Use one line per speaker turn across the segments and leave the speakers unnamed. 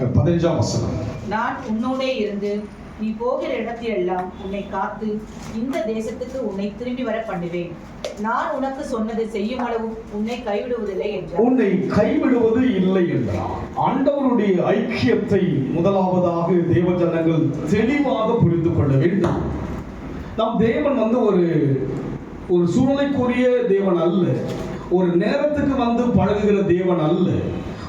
15ஆம் வசனம்.
நான் உன்னோடே இருந்து நீ போகிற இடத்திலெல்லாம் உன்னை காத்து இந்த தேசத்துக்கு உன்னை திரும்பி வர பண்ணுவேன். நான் உனக்கு சொன்னதை செய்யும் அளவும் உன்னை கைவிடுவதில்லை என்றார்.
உன்னை கைவிடுவது இல்லை என்றார். ஆண்டவருடைய ஐக்கியத்தை முதலாவதாக தேவ ஜனங்கள் தெளிவாக புரிந்து கொள்ள வேண்டும். நம் தேவன் ஒரு சூழ்நிலைக்குரிய தேவன் அல்ல, ஒரு நேரத்துக்கு பழகுகிற தேவன் அல்ல,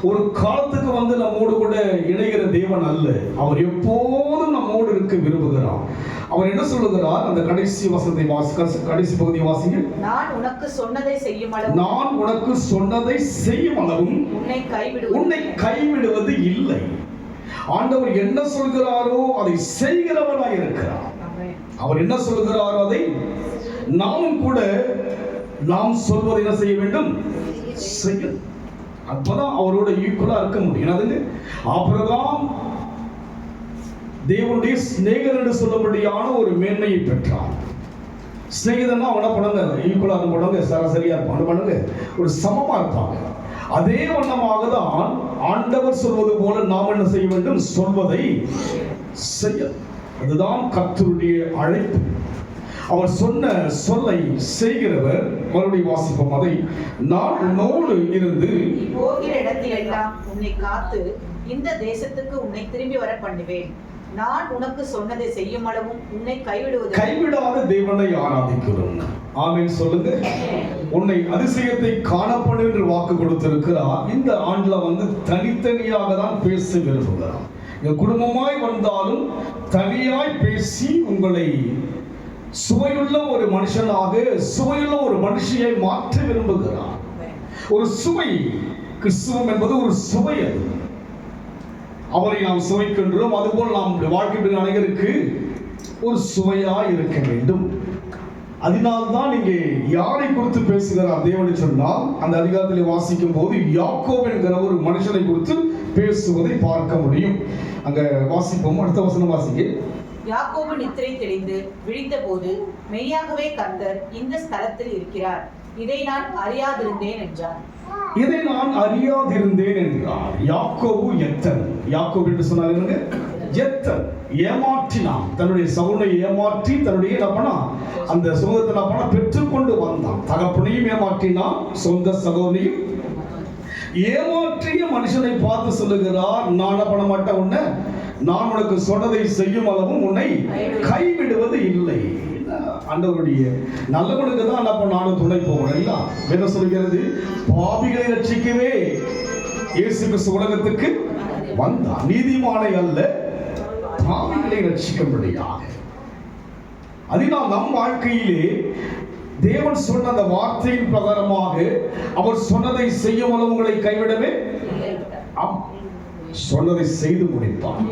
ஒரு காலத்துக்கு நம்மோடு கூட இணைகிற தேவன் அல்ல. அவர் எப்போதும் நம்மோடு இருக்க விரும்புகிறார். அவர் என்ன சொல்லுகிறார்? அந்த கடைசி வசனத்தை கடைசி பகுதியை வாசிங்க.
நான் உனக்கு சொன்னதை செய்யும் அளவும்
உன்னை கைவிடுவது இல்லை. ஆண்டவர் என்ன சொல்கிறாரோ அதை செய்கிறவராய் இருக்கிறார். அவர் என்ன சொல்கிறாரோ அதை நாமும் கூட நாம் சொல்வதை என்ன செய்ய வேண்டும்? செய்ய. அப்பதான் அவரோட ஈக்குவலா இருக்க முடியும். ஆபிரகாம் தேவனுடைய சிநேகிதன் என்று சொல்லப்படியான ஒரு மேன்மையை பெற்றார். சிநேகிதன்னா அவனை பண்ணுங்க, ஈக்குவலா பண்ணுங்க, சராசரியா இருப்பாங்க, பண்ணுங்க, ஒரு சமமா இருப்பாங்க. அதே வண்ணமாக தான் ஆண்டவர் சொல்வது போல நாம் என்ன செய்ய வேண்டும்? சொல்வதை செய்ய. அதுதான் கர்த்தருடைய அழைப்பு. அவர் சொன்ன சொல்லை செய்கிறவர். மறுபடியும் வாசிப்போம். அதை நான் உன்னோடு இருந்து
போகிற இடத்திலெல்லாம் உன்னை காத்து இந்த தேசத்துக்கு உன்னை திரும்பி வர பண்ணுவேன். நான் உனக்கு சொன்னதை செய்யும் அளவும் உன்னை கைவிடாத
தேவனை ஆராதிக்கிறோம். ஆமென் சொல்லுங்க. உன்னை அதிசயத்தை காணப்படும் என்று வாக்கு கொடுத்திருக்கிறார். இந்த ஆண்டுல தனித்தனியாக தான் பேச விரும்புகிறார். குடும்பமாய் வந்தாலும் தனியாய் பேசி உங்களை சுவையுள்ள ஒரு மனுஷனாக, சுவையுள்ள ஒரு மனுஷியை மாற்ற விரும்புகிறார். ஒரு சுவை, கிறிஸ்துவம் என்பது ஒரு சுவை. அது அவரை நாம் சுவைக்கின்றோம். அதுபோல் நாம் வாழ்க்கை அனைவருக்கு ஒரு சுவையா இருக்க வேண்டும். அதனால்தான் இங்கே யாரை குறித்து பேசுகிறார் தேவனை சொன்னால், அந்த அதிகாரத்தில் வாசிக்கும் போது யாக்கோபு என்கிற ஒரு மனுஷனை குறித்து பேசுவதை பார்க்க முடியும். அங்க வாசிப்போம். அடுத்த வசனம் வாசிக்க.
யாக்கோபு நித்திரை தெளிந்து விழித்த போது மெய்யாகவே கர்த்தர் இந்த ஸ்தலத்தில் இருக்கிறார், இதை நான் அறியாதிருந்தேன் என்றார்.
யாக்கோபு எத்தன். யாக்கோபு என்று சொன்னால் என்னங்க? எத்தன். ஏமாற்றினான். தன்னுடைய சகோதரனை ஏமாற்றி தன்னுடைய அந்த சுதந்திரத்தை பெற்றுக்கொண்டு வந்தான். தகப்பனையும் ஏமாற்றினான், சொந்த சகோதரனையும் ஏமாற்றிய மனுஷனை பார்த்து சொல்லுகிறார், நான் பண்ண மாட்டேன், உன்னை நான் உனக்கு சொன்னதை செய்யும் அளவும் உன்னை கைவிடுவது இல்லை. ஆண்டவருடைய நல்லவனுக்கு தான் நானும் துணை போகிறேன். என்ன சொல்கிறது? பாவிகளை ரட்சிக்கவே இயேசு கிறிஸ்து உலகத்துக்கு வந்தார், நீதிமானை அல்ல பாவிகளை ரட்சிக்கும்படியாக. அதனால் நம் வாழ்க்கையிலே தேவன் சொன்ன அந்த வார்த்தையின் பிரகாரமாக அவர் சொன்னதை செய்யும் அளவு உங்களை கைவிடவே சொன்னதை செய்து முடிப்பார்.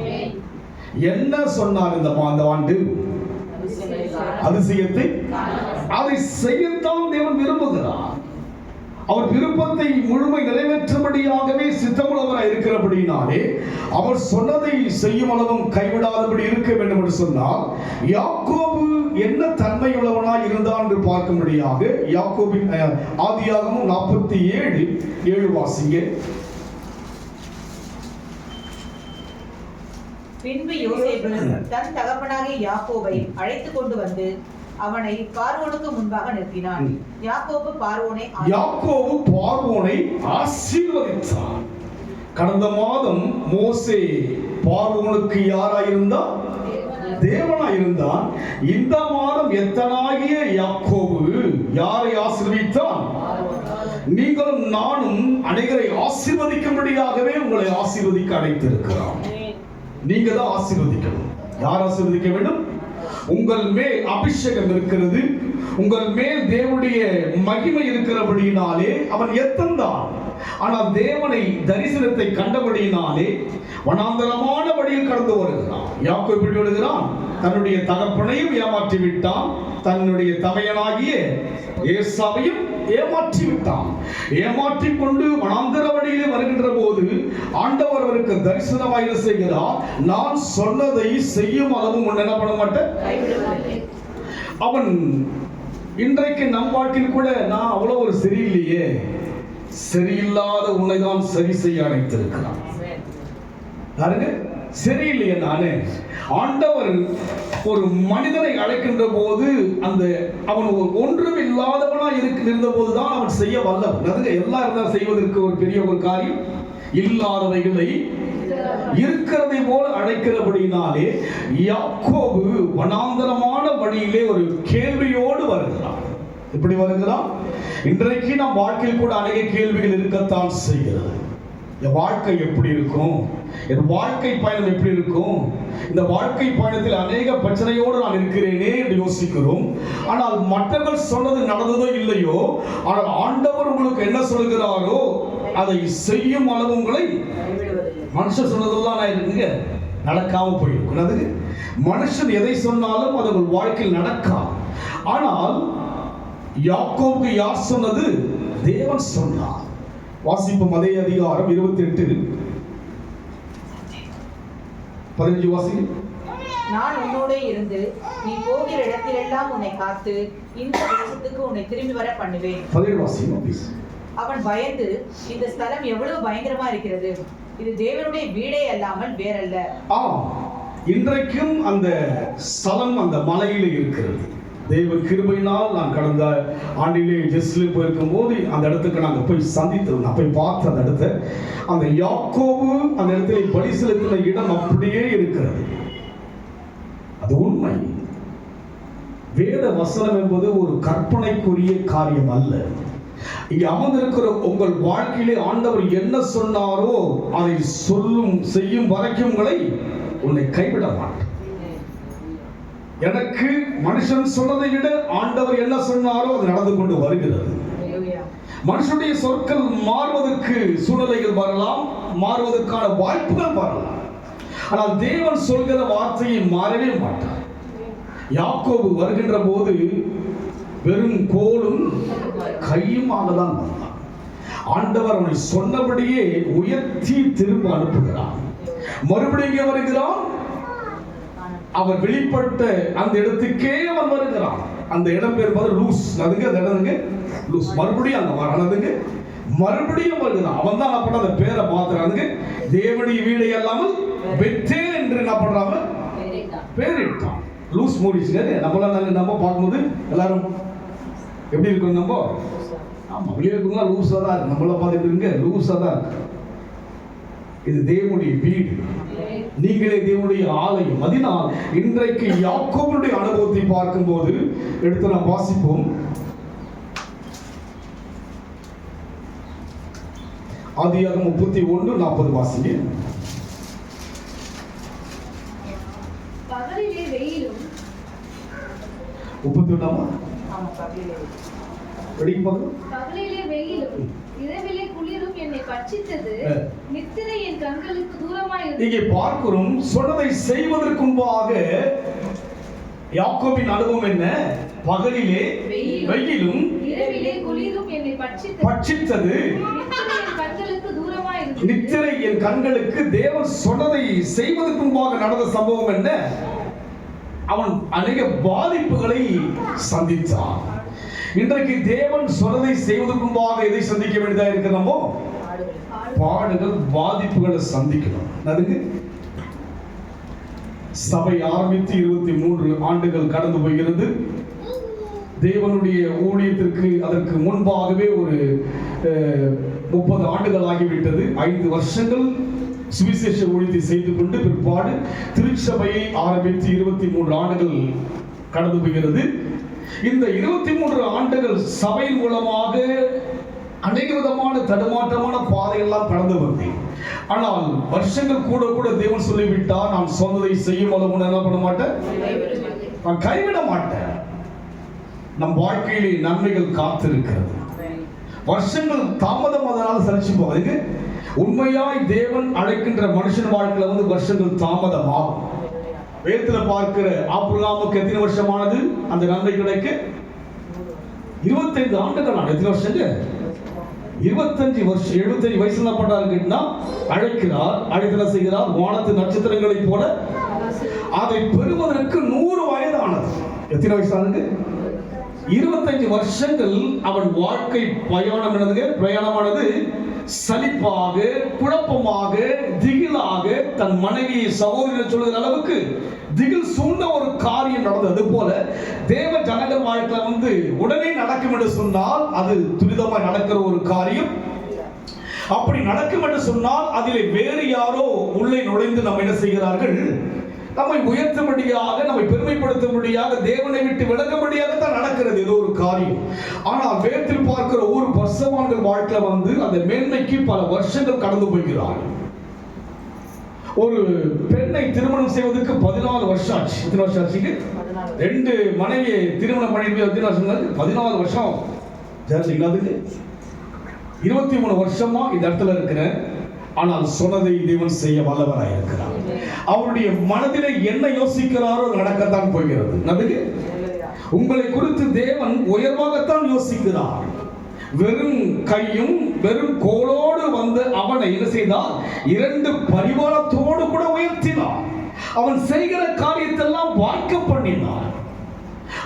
என்ன சொன்னார் இந்த ஆண்டு? அதிசயத்தை அதை செய்யத்தான் தேவன் விரும்புகிறார். அவர் விருப்பத்தை முழுமை நிறைவேற்றும்படியாகவே சித்தமுள்ளவராய் இருக்கிறபடினாலே அவர் சொன்னதை செய்யும் அளவும் கைவிடாதபடி இருக்க வேண்டும் என்று சொன்னால், யாக்கோபு என்ன தன்மையுள்ளவனாய் இருந்தான் என்று பார்க்கும்படியாக யாக்கோபின் ஆதியாகமம் 47:7 வாசிங்க.
பின்பு யோசேப்பு தன் தகப்பனாகிய யாக்கோபை அழைத்து கொண்டு வந்து அவனை பார்வோனுக்கு முன்பாக நிறுத்தினான். யாக்கோபு பார்வோனை ஆசீர்வதித்தான். கடந்த மாதம் மோசே பார்வோனுக்கு யாராயிருந்தான்? தேவனாயிருந்தான். இந்த மாதம் எத்தனாகிய யாக்கோபு யாரை ஆசீர்வதித்தான்? நீங்களும் நானும் அனைவரை ஆசீர்வதிக்கும்படியாகவே உங்களை ஆசீர்வதிக்க அழைத்திருக்கிறான். நீங்க தான் ஆசீர்வதிக்கணும். யார் ஆசீர்வதிக்க வேண்டும்? உங்கள் மேல் அபிஷேகம் இருக்கிறது, உங்கள் மேல் தேவனுடைய மகிமை இருக்கிறபடியினாலே அவன் எத்தந்தான். ஆனால் தேவனை தரிசனத்தை கண்டபடியினாலே வனாந்தரமான வழியில் கடந்து வருகிறான். யாக்கோபு எப்படி வருகிறான்? தன்னுடைய தகப்பனையும் ஏமாற்றி விட்டான், தன்னுடைய தமையனாகிய ஏசாவையும் ஏமாற்றி விட்டான். ஏமாற்றிக் கொண்டு வனாந்தர வழியிலே வருகின்ற போது ஆண்டவர் அவருக்கு தரிசனமாக செய்கிறார். நான் சொன்னதை செய்யும் அளவும் என்ன பண்ண மாட்டேன். அவன் இன்றைக்கு நம் வாழ்க்கையில் கூட நான் அவ்வளவு ஒரு சரியில்லையே, சரியில்லாத உன்னை தான் சரி செய்ய அழைத்திருக்கிறான்.
பாருங்க, சரியில்லையே. நானு ஆண்டவர் ஒரு மனிதனை அழைக்கின்ற போது அந்த அவன் ஒன்றும் இல்லாதவனா இருந்த போதுதான் அவன் செய்ய வல்லவன். அதுங்க எல்லா இருந்தாலும் செய்வதற்கு ஒரு பெரிய ஒரு காரியம், இல்லாதவைகளை இருக்கிறதை போல அழைக்கிறபடினாலே யாக்கோபு வனாந்தரமான வழியிலே ஒரு கேள்வியோடு வருகிறான். எப்படி வருகிறான்? இன்றைக்கு நம் வாழ்க்கையில் கூட அநேக கேள்விகள் இருக்கத்தான் செய்கிறது. என் வாழ்க்கை எப்படி இருக்கும்? என் வாழ்க்கை பயணம் எப்படி இருக்கும்? இந்த வாழ்க்கை பயணத்தில் அநேக பிரச்சனையோடு நான் இருக்கிறேனே என்று யோசிக்கிறோம். ஆனால் மற்றவர்கள் சொன்னது நடந்ததோ இல்லையோ, ஆனால் ஆண்டவர் உங்களுக்கு என்ன சொல்கிறாரோ அதை செய்யும் அளவு உங்களை, மனுஷன் சொன்னதெல்லாம் நான் இருக்குங்க நடக்காம போயிருக்கும். அது மனுஷன் எதை சொன்னாலும் அது உங்கள் வாழ்க்கையில் நடக்காது. ஆனால் யாக்கோபுக்கு யார் சொன்னது? தேவன் சொன்னார். வாசிப்போம் அதே அதிகாரம் 28:15 வாசிங்க.
நான் உன்னோட இருந்து நீ போகிற இடத்திலெல்லாம் உன்னை காத்து இந்த தேசத்துக்கு உன்னை திரும்பி வர பண்ணுவேன்.
17 வாசிங்க ப்ளீஸ்.
அவன் பயந்து, இந்த ஸ்தலம் எவ்வளவு பயங்கரமா இருக்கிறது, இது தேவனுடைய வீடே அல்லாமல் வேறல்ல.
இன்றைக்கும் அந்த ஸ்தலம் அந்த மலையில இருக்கிறது. தேவ கிருபையினால் நான் கடந்த ஆண்டிலே ஜெஸ்ல போயிருக்கும் போது அந்த இடத்துக்கு நாங்கள் போய் சந்தித்தோம். நான் போய் பார்த்த அந்த இடத்த, அந்த யாக்கோபு அந்த இடத்துல பலி செலுத்தின இடம் அப்படியே இருக்கிறது. அது உண்மை. வேத வசனம் என்பது ஒரு கற்பனைக்குரிய காரியம் அல்ல. இங்க அமர்ந்திருக்கிற உங்கள் வாழ்க்கையிலே ஆண்டவர் என்ன சொன்னாரோ அதை சொல்லும் செய்யும் வரைக்கும் உன்னை கைவிட மாட்டார். எனக்கு மனுஷன் சொன்னதை விட ஆண்டவர் என்ன சொன்னாரோ அது நடந்து கொண்டு வருகிறது. மனுஷனுடைய சொற்கள் மாறுவதற்கு சூழ்நிலைகள் வரலாம், மாறுவதற்கான வாய்ப்புகள் வரலாம். ஆனால் தேவன் சொல்கிற வார்த்தையை மாறவே மாட்டார். யாக்கோபு வருகின்ற போது வெறும் கோலும் கையுமாக தான் வந்தான். ஆண்டவர் அவனை சொன்னபடியே உயர்த்தி திரும்ப அனுப்புகிறான். மறுபடியும் வருகிறான். அவர் வெளிப்பட்ட அந்த இடத்துக்கே அவன் வருகிறான். அந்த இடம் பேர் பார்த்து லூஸ். அதுங்க அந்த இடத்துக்கு லூஸ். மறுபடியும் அங்க வராதுங்க, மறுபடியும் வருகிறான். அவன் தான் என்ன பண்ண அந்த பேரை மாத்துறாங்க. தேவனுடைய வீடை அல்லாமல் பெத்தேல் என்று என்ன பண்றாங்க பேரிட்டான். லூஸ் மூடிச்சுங்க. நம்ம பார்க்கும்போது எல்லாரும் எப்படி இருக்கும்? நம்ம ஆமா வெளியே இருக்குங்க லூஸா தான் இருக்கு. நம்மள பார்த்துட்டு இருங்க லூஸா தான் இருக்கு. இது தேவனுடைய வீடு, நீங்களே தேவனுடைய ஆலயம். அதனால் இன்றைக்கு யாக்கோபுடைய அனுபவத்தை பார்க்கும்போது எடுத்து நாம் வாசிப்போம். ஆதியாகமம் 31:40 வாசிங்க.
பகலிலே வெயிலும்
31
பகலிலே வெயிலும் இரவிலே குளிரும் என்னை பட்சித்தது, நித்திரை என் கண்களுக்கு தூரமாய் இருந்தது.
இங்கே பார்க்கிறோம், சொன்னதை செய்வதற்கு முன்பாக யாக்கோபின் அனுபவம் என்ன? பகலிலே வெயிலும்
இரவிலே குளிரும் என்னை
பட்சித்தது,
நித்திரை என் கண்களுக்கு தூரமாய் இருந்தது.
நித்திரை என் கண்களுக்கு. தேவன் சொன்னதை செய்வதற்கு முன்பாக நடந்த சம்பவம் என்ன? அவன் அநேக பாதிப்புகளை சந்தித்தான். இன்றைக்கு தேவன் சொன்னதை செய்வதற்கு முன்பாக எதை சந்திக்க வேண்டியதாக இருக்கிறோமோ? பாடுகள், பாதிப்புகளை சந்திக்கணும். அதுக்கு சபை ஆரம்பித்து 23 ஆண்டுகள் கடந்து போகிறது. தேவனுடைய ஊழியத்திற்கு அதற்கு முன்பாகவே ஒரு 30 ஆண்டுகள் ஆகிவிட்டது. 5 வருஷங்கள் சுவிசேஷ ஊழியத்தை செய்து கொண்டு பிற்பாடு திருச்சபையை ஆரம்பித்து 23 ஆண்டுகள் கடந்து போகிறது. இந்த 23 ஆண்டுகள் சபையின் மூலமாக அநேக விதமான தடுமாற்றமான பாதையெல்லாம் கடந்து வந்தேன். ஆனால் வருஷங்கள் கூட கூட தேவன் சொல்லிவிட்டார், நான் சொன்னதை செய்யும் அளவு என்ன பண்ண மாட்டேன், நான் கைவிட மாட்டேன். நம் வாழ்க்கையிலே நன்மைகள் காத்திருக்கிறது. வருஷங்கள் தாமதம் அதனால சலிச்சு போகுது. உண்மையாய் தேவன் அழைக்கின்ற மனுஷன் வாழ்க்கையில வருஷங்கள் தாமதம் ஆகும். வேதத்துல பார்க்கிற ஆபிரகாமுக்கு எத்தனை வருஷமானது அந்த நன்மை கிடைக்க? 25 ஆண்டுகள். எத்தனை வருஷங்க? 25 வருஷம். 75 வயசுல என்ன பண்றாருன்னா அழைக்கிறார். அழைத்து செய்கிறார். வானத்து நட்சத்திரங்களை போல அதை பெறுவதற்கு 100 வயதானது. எத்தனை வயசானது? 25 வருஷங்கள் அவன் வாழ்க்கை பிரயாணமானது சலிப்பாக, குழப்பமாக, திகிலாக, தன் மனைவி சகோதரி சொல்லுகிற அளவுக்கு திகில் சூழ்ந்த ஒரு காரியம் நடந்தது போல தேவ ஜனங்கள் வாழ்க்கையில உடனே நடக்கும் என்று சொன்னால் அது துரிதமாய் நடக்கிற ஒரு காரியம். அப்படி நடக்கும் என்று சொன்னால் அதிலே வேறு யாரோ உள்ளே நுழைந்து நம்ம என்ன செய்கிறார்கள், நம்மை உயர்த்தும்படியாக, நம்மை பெருமைப்படுத்தும்படியாக, தேவனை விட்டு விலகும்படியாக தான் நடக்கிறது ஏதோ ஒரு காரியம். ஆனால் வேதத்தில் பார்க்கிற ஒரு பரிசுத்தவான்கள் வாழ்க்கையில அந்த மேன்மைக்கு பல வருஷங்கள் கடந்து போகிறார்கள். ஒரு பெண்ணை திருமணம் செய்வதற்கு 14 வருஷம் ஆச்சு. எத்தனை வருஷம் ஆச்சுங்க? 2 மனைவியை திருமணம் பண்ணி 14 வருஷம். 23 வருஷமா இந்த இடத்துல இருக்கிறேன். ஆனால் சொன்னதை தேவன் செய்ய வல்லவராய் இருக்கிறார். அவருடைய மனதிலே என்ன யோசிக்கிறாரோ நடக்கத்தான் போகிறது. உங்களை குறித்து தேவன் உயர்வாகத்தான் யோசிக்கிறார். வெறும் கையும் வெறும் கோலோடு வந்த அவனை என்ன செய்தார், 2 பரிவாரத்தோடு கூட உயர்த்தினார். அவன் செய்கிற காரியத்தெல்லாம் வாய்க்க பண்ணினார்.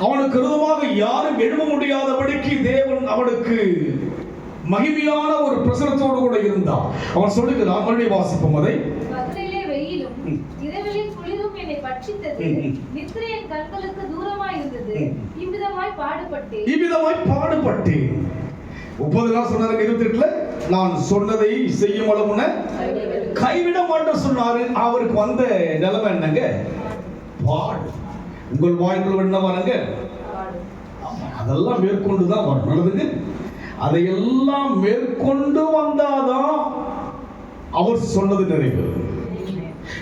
அவனுக்கு விரோதமாக யாரும் எழுத முடியாதபடிக்கு தேவன் அவனுக்கு மகிமையான ஒரு பிரசனத்தோடு கூட இருந்தார். அவன் சொல்லுகிறான், மறுபடியும் வாசிப்போம் அதை.
பகலிலே வெயிலும் இரவிலே குளிரும் என்னை பட்சித்தது, நித்திரை என் கண்களுக்கு தூரமாய் இருந்தது, இவ்விதமாய் பாடுபட்டேன்.
30 நாள் சொன்னாரு. 28ல நான் சொன்னதை செய்யும் அளவுன கைவிட மாட்டேன் சொன்னாரு. அவருக்கு வந்த நிலைமை என்னங்க? பாடு. உங்கள் வாய்க்குள் என்ன வரங்க? அதெல்லாம் மேற்கொண்டுதான் வரணுங்க. அதையெல்லாம் மேற்கொண்டு வந்தாதான் அவர் சொன்னது நிறைவேறும்.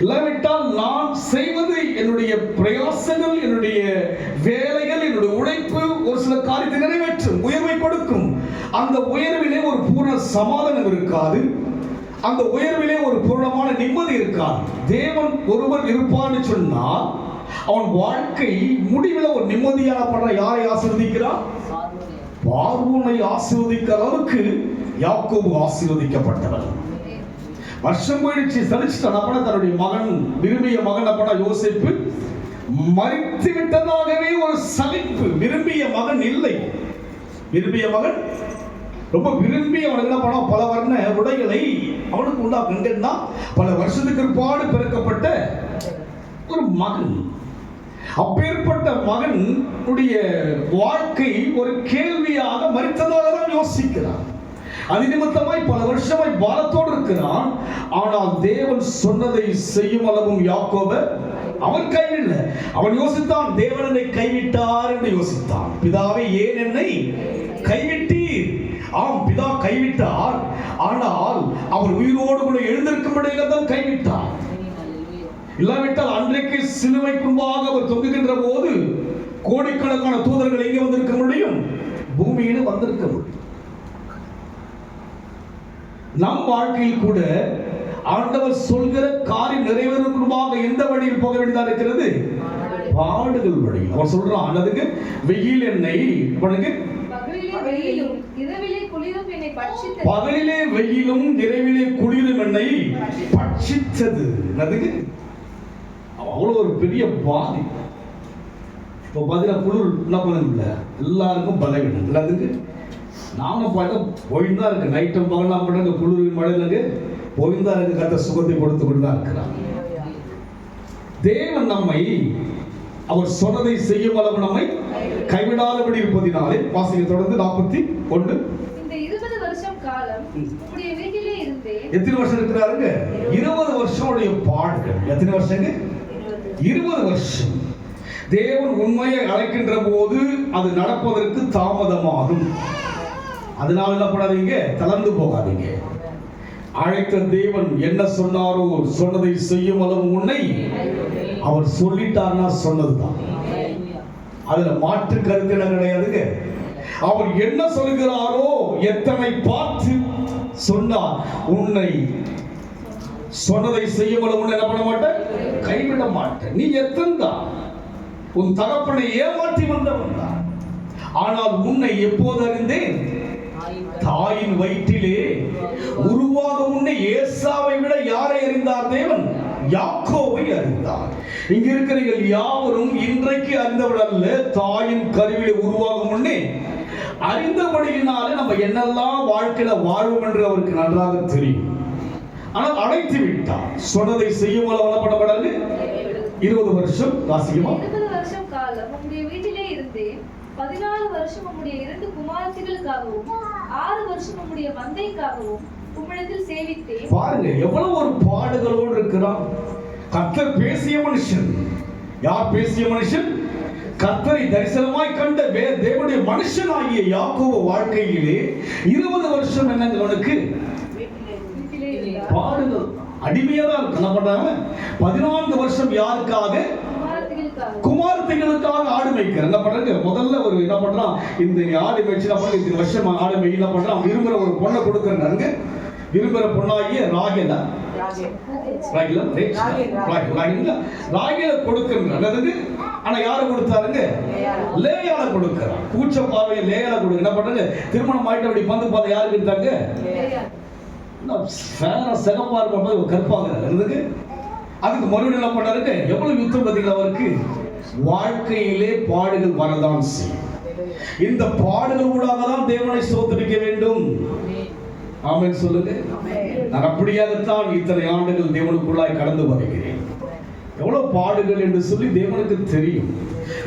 இல்லாவிட்டால் நான் செய்வது என்னுடைய பிரயாசங்கள், என்னுடைய வேலைகள், என்னுடைய உழைப்பு ஒரு சில காரியத்தை நிறைவேற்றும், உயர்வை கொடுக்கும். அந்த உயர்விலே ஒரு பூர்ண சமாதானம் இருக்காது. அந்த உயர்விலே ஒரு பூர்ணமான நிம்மதி இருக்காது. தேவன் ஒருவர் இருப்பான்னு சொன்னால் அவன் வாழ்க்கை முடிவில் ஒரு நிம்மதியான பண்ற யாரை ஆசீர்வதிக்கிறான்? பார்வோனை ஆசீர்வதிக்கிற அளவுக்கு யாக்கோபு ஆசீர்வதிக்கப்பட்டவர். வருஷம் போயிடுச்சு, சலிச்சுட்டான். தன்னுடைய மகன், விரும்பிய மகன் யோசேப்பு மரித்து விட்டதாகவே ஒரு சலிப்பு. விரும்பிய மகன் இல்லை. விரும்பிய மகன் ரொம்ப விரும்பி அவனுக்கு என்ன பண்ணா, பல வர்ண உடைகளை அவனுக்கு உண்டாக்குன்னா பல வருஷத்துக்கு பாடு பிறக்கப்பட்ட ஒரு மகன். அப்பேற்பட்ட மகனுடைய வாழ்க்கை ஒரு கேள்வியாக மரித்ததாக தான் யோசிக்கிறான். அது நிமித்தமாய் பல வருஷமாய் பாரத்தோடு இருக்கிறான். ஆனால் தேவன் சொன்னதை செய்யும் அளவும் யாக்கோபை அவன் கைவிடல. அவன் யோசித்தான், தேவன் என்னை கைவிட்டார் என்று யோசித்தான். பிதாவே, ஏன் என்னை கைவிட்டீர்? ஆம், பிதா கைவிட்டார். ஆனால் அவர் உயிரோடு கூட எழுந்திருக்கும்படியாக தான் கைவிட்டார். இல்லாவிட்டால் அன்றைக்கு சிலுவைக்கு முன்பாக அவர் தொங்குகின்ற போது கோடிக்கணக்கான தூதர்கள் எங்கே வந்திருக்க முடியும்? பூமியில வந்திருக்க முடியும். நம் வாழ்க்கையில் கூட ஆண்டவர் சொல்கிற காரியம் நிறைவேறும் முன்பாக எந்த வழியில் போக வேண்டியதா இருக்கிறது? பாடுகள் வழி. அவர் சொல்றான், அதுக்கு வெயில் என்னை
பகலிலே வெயிலும் இரவிலே குளிரும் என்னை
பட்சித்தது. அதுக்கு அவ்வளவு ஒரு பெரிய பாதி. இப்போ பார்த்தீங்கன்னா குளிர் என்ன பண்ணல, எல்லாருக்கும் பலவீனம் எல்லாத்துக்கு. நானும் பார்த்தா போயின்னு தான் இருக்கு. நைட்டும் பகலாம் பண்ணுங்க, குளிர் மழையிலங்க போயின்னு தான் இருக்கு. கத்த சுகத்தை கொடுத்து கொண்டு தான் இருக்கிறான். தேவன் நம்மை அவர் சொன்னதை செய்யும் அளவு நம்மை கைவிடாதபடி இருப்பதினாலே. வாசிக்க தொடர்ந்து 41.
இந்த 20 வருஷம் காலம் உம்முடைய வீட்டிலே இருந்தேன்.
எத்தனை வருஷம் இருக்கிறாருங்க? 20 வருஷம் உடைய பாடுகள். எத்தனை வருஷங்க? 20 வருஷம். தேவன் உண்மையை அழைக்கின்ற போது அது நடப்பதற்கு தாமதமாகும். அதனால என்ன பண்ணாதீங்க, தளர்ந்து போகாதீங்க. அழைத்த தேவன் என்ன சொன்னாரோ, சொன்னதை செய்யும் அளவு உன்னை அவர் சொல்லிட்டார்னா சொன்னதுதான். அதுல மாற்று கருத்து என்ன கிடையாதுங்க. அவர் என்ன சொல்கிறாரோ, எத்தனை பார்த்து சொன்னார், உன்னை சொன்னதை செய்யும் அளவு உன்னை என்ன பண்ண மாட்டேன், கைவிட மாட்டேன். நீ எத்தன்தான் உன் தகப்பனை ஏமாற்றி வந்தவன் தான். ஆனால் உன்னை எப்போது அறிந்தேன்? தாயின் வயிற்றிலே உருவாக முன்னே ஏசாவை விட யாரை அறிந்தார் தேவன்? யாக்கோபை அறிந்தார். இங்க இருக்கிறீர்கள் யாவரும் இன்றைக்கு அறிந்தவள் அல்ல, தாயின் கருவிலே உருவாகும் முன்னே அறிந்தபடியினாலே நம்ம என்னெல்லாம் வாழ்க்கையில வாழ்வோம் என்று அவருக்கு நன்றாக தெரியும். ஆனால் அழைத்து விட்டார். சொன்னதை செய்யும் அளவு பண்ணப்படாது. 20 வருஷம் வாசிக்குமா?
20 வருஷம் காலம் உம்முடைய வீட்டிலே இருந்தேன். 14 வருஷம் உம்முடைய 2 குமாரத்திகளுக்காகவும் 6 வருஷம் உம்முடைய மந்தைக்காகவும் உம்மிடத்தில் சேவித்தேன்.
பாருங்க எவ்வளவு ஒரு பாடுகளோடு இருக்கிறான். கர்த்தர் பேசிய மனுஷன். யார் பேசிய மனுஷன்? கர்த்தரை தரிசனமாய் கண்ட தேவனுடைய மனுஷனாகிய யாக்கோபு வாழ்க்கையிலே 20 வருஷம் என்னங்க அவனுக்கு பாடுகள். அடிமையா தான் என்ன பண்றாங்க? 14 வருஷம் யாருக்காக? குமாரத்திகளுக்காக ஆடு மேய்க்கிற என்ன பண்றாங்க? முதல்ல ஒரு என்ன பண்றான், இந்த ஆடு மேய்ச்சி இத்தனை வருஷம் ஆடு மேய் என்ன பண்றான், விரும்புற ஒரு பொண்ணை கொடுக்கறாங்க. விரும்புற பொண்ணாகிய ராகேல கொடுக்கிறது. ஆனா யாரு கொடுத்தாருங்க? லேயால கொடுக்கிறான். கூச்ச பார்வையை லேயால கொடுக்க என்ன பண்றாங்க? திருமணம் ஆயிட்டு அப்படி வந்து பார்த்து யாருக்கு இருந்தாங்க? சிகப்பா இருக்கும் கற்பாங்க. அதுக்கு மறுபடியும் என்ன பண்ணாருக்கு? எவ்வளவு யுத்தம் பார்த்தீங்களா அவருக்கு? வாழ்க்கையிலே பாடுகள் வரதான் செய்யும். இந்த பாடுகள் ஊடாக தான் தேவனை ஸ்தோத்திரிக்க வேண்டும். ஆமென் சொல்லுங்க. நான் அப்படியாகத்தான் இத்தனை ஆண்டுகள் தேவனுக்குள்ளாய் கடந்து வருகிறேன். எவ்வளவு பாடுகள் என்று சொல்லி தேவனுக்கு தெரியும்.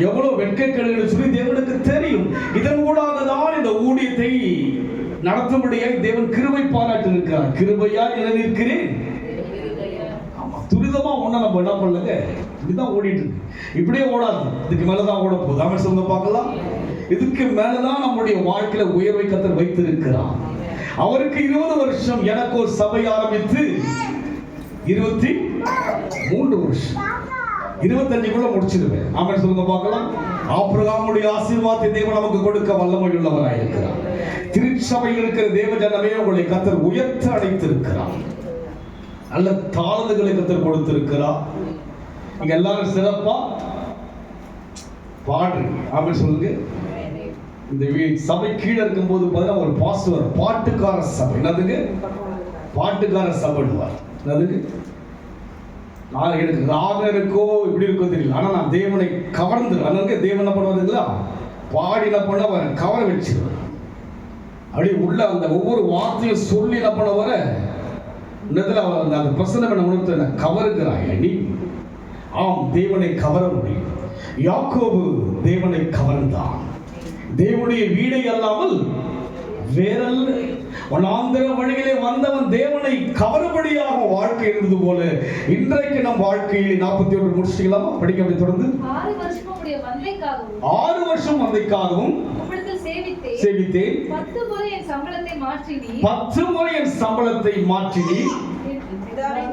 எவ்வளவு வெட்கங்கள் என்று சொல்லி தேவனுக்கு தெரியும். இதன் ஊடாக தான் இந்த ஊழியத்தை நடத்தும்படியாக தேவன் கிருபை பாராட்டி இருக்கிறார். கிருபையா நிலைநிற்கிறேன். துரிதமா ஒண்ணு நம்ம என்ன பண்ணலங்க, இப்படிதான் ஓடிட்டு இருக்கு. இப்படியே ஓடாது, இதுக்கு மேலதான் ஓட போகுது. அவன் சொல்லுங்க பார்க்கலாம். இதுக்கு மேலதான் நம்முடைய வாழ்க்கையில உயர்வை கர்த்தர் வைத்திருக்கிறார். அவருக்கு 20 வருஷம், எனக்கு ஒரு சபை ஆரம்பித்து 23 வருஷம், 25 முடிச்சிருவேன். அவன் சொல்லுங்க பார்க்கலாம். ஆபிரகாமுடைய ஆசீர்வாதத்தை தேவன் நமக்கு கொடுக்க வல்லமை உள்ளவராய் இருக்கிறார். திருச்சபையில் இருக்கிற தேவ ஜனமே உங்களை கர்த்தர் உயர்த்த அழைத்திருக்கிறார். நல்ல தாளந்துகளை கர்த்தர் கொடுத்திருக்கிறார். நீங்க எல்லாரும் சிறப்பா பாடுறீங்க. ஆமென் சொல்லுங்க. இந்த சபை கீழே இருக்கும் போது பார்த்தா ஒரு பாஸ்டர் பாட்டுக்கார சபை. என்னதுங்க? பாட்டுக்கார சபைடுவார். என்னதுங்க? நான் எனக்கு ராகம் இருக்கோ இப்படி இருக்கோ தெரியல, ஆனா நான் தேவனை கவர்ந்து அங்க தேவன் என்ன பண்ணுவாருங்களா, பாடி என்ன பண்ண வர கவர வச்சிருவேன். அப்படி உள்ள அந்த ஒவ்வொரு வார்த்தையும் சொல்லி என்ன பண்ண வர அந்த பிரசன்னம் என்ன உணர்த்த கவருகிறாய் நீ. ஆம், தேவனை கவர முடியும். யாக்கோபு தேவனை கவர்ந்தான். தேவனுடைய வீடை அல்லாமல் வேறல்ல. வனாந்தர வழியிலே வந்தவன் தேவனை கவரும்படியாக வாழ்க்கை இருந்தது போல இன்றைக்கு நம் வாழ்க்கையில் 41 முடிச்சிட்டீங்களாமா? படிக்க அப்படி தொடர்ந்து
6 வருஷம் உம்முடைய மந்தைக்காகவும்
6 வருஷம் மந்தைக்காகவும்
உம்மிடத்தில்
சேவித்தேன்.
10 முறை என் சம்பளத்தை மாற்றினீர்.
10 முறை என் சம்பளத்தை மாற்றினீர்.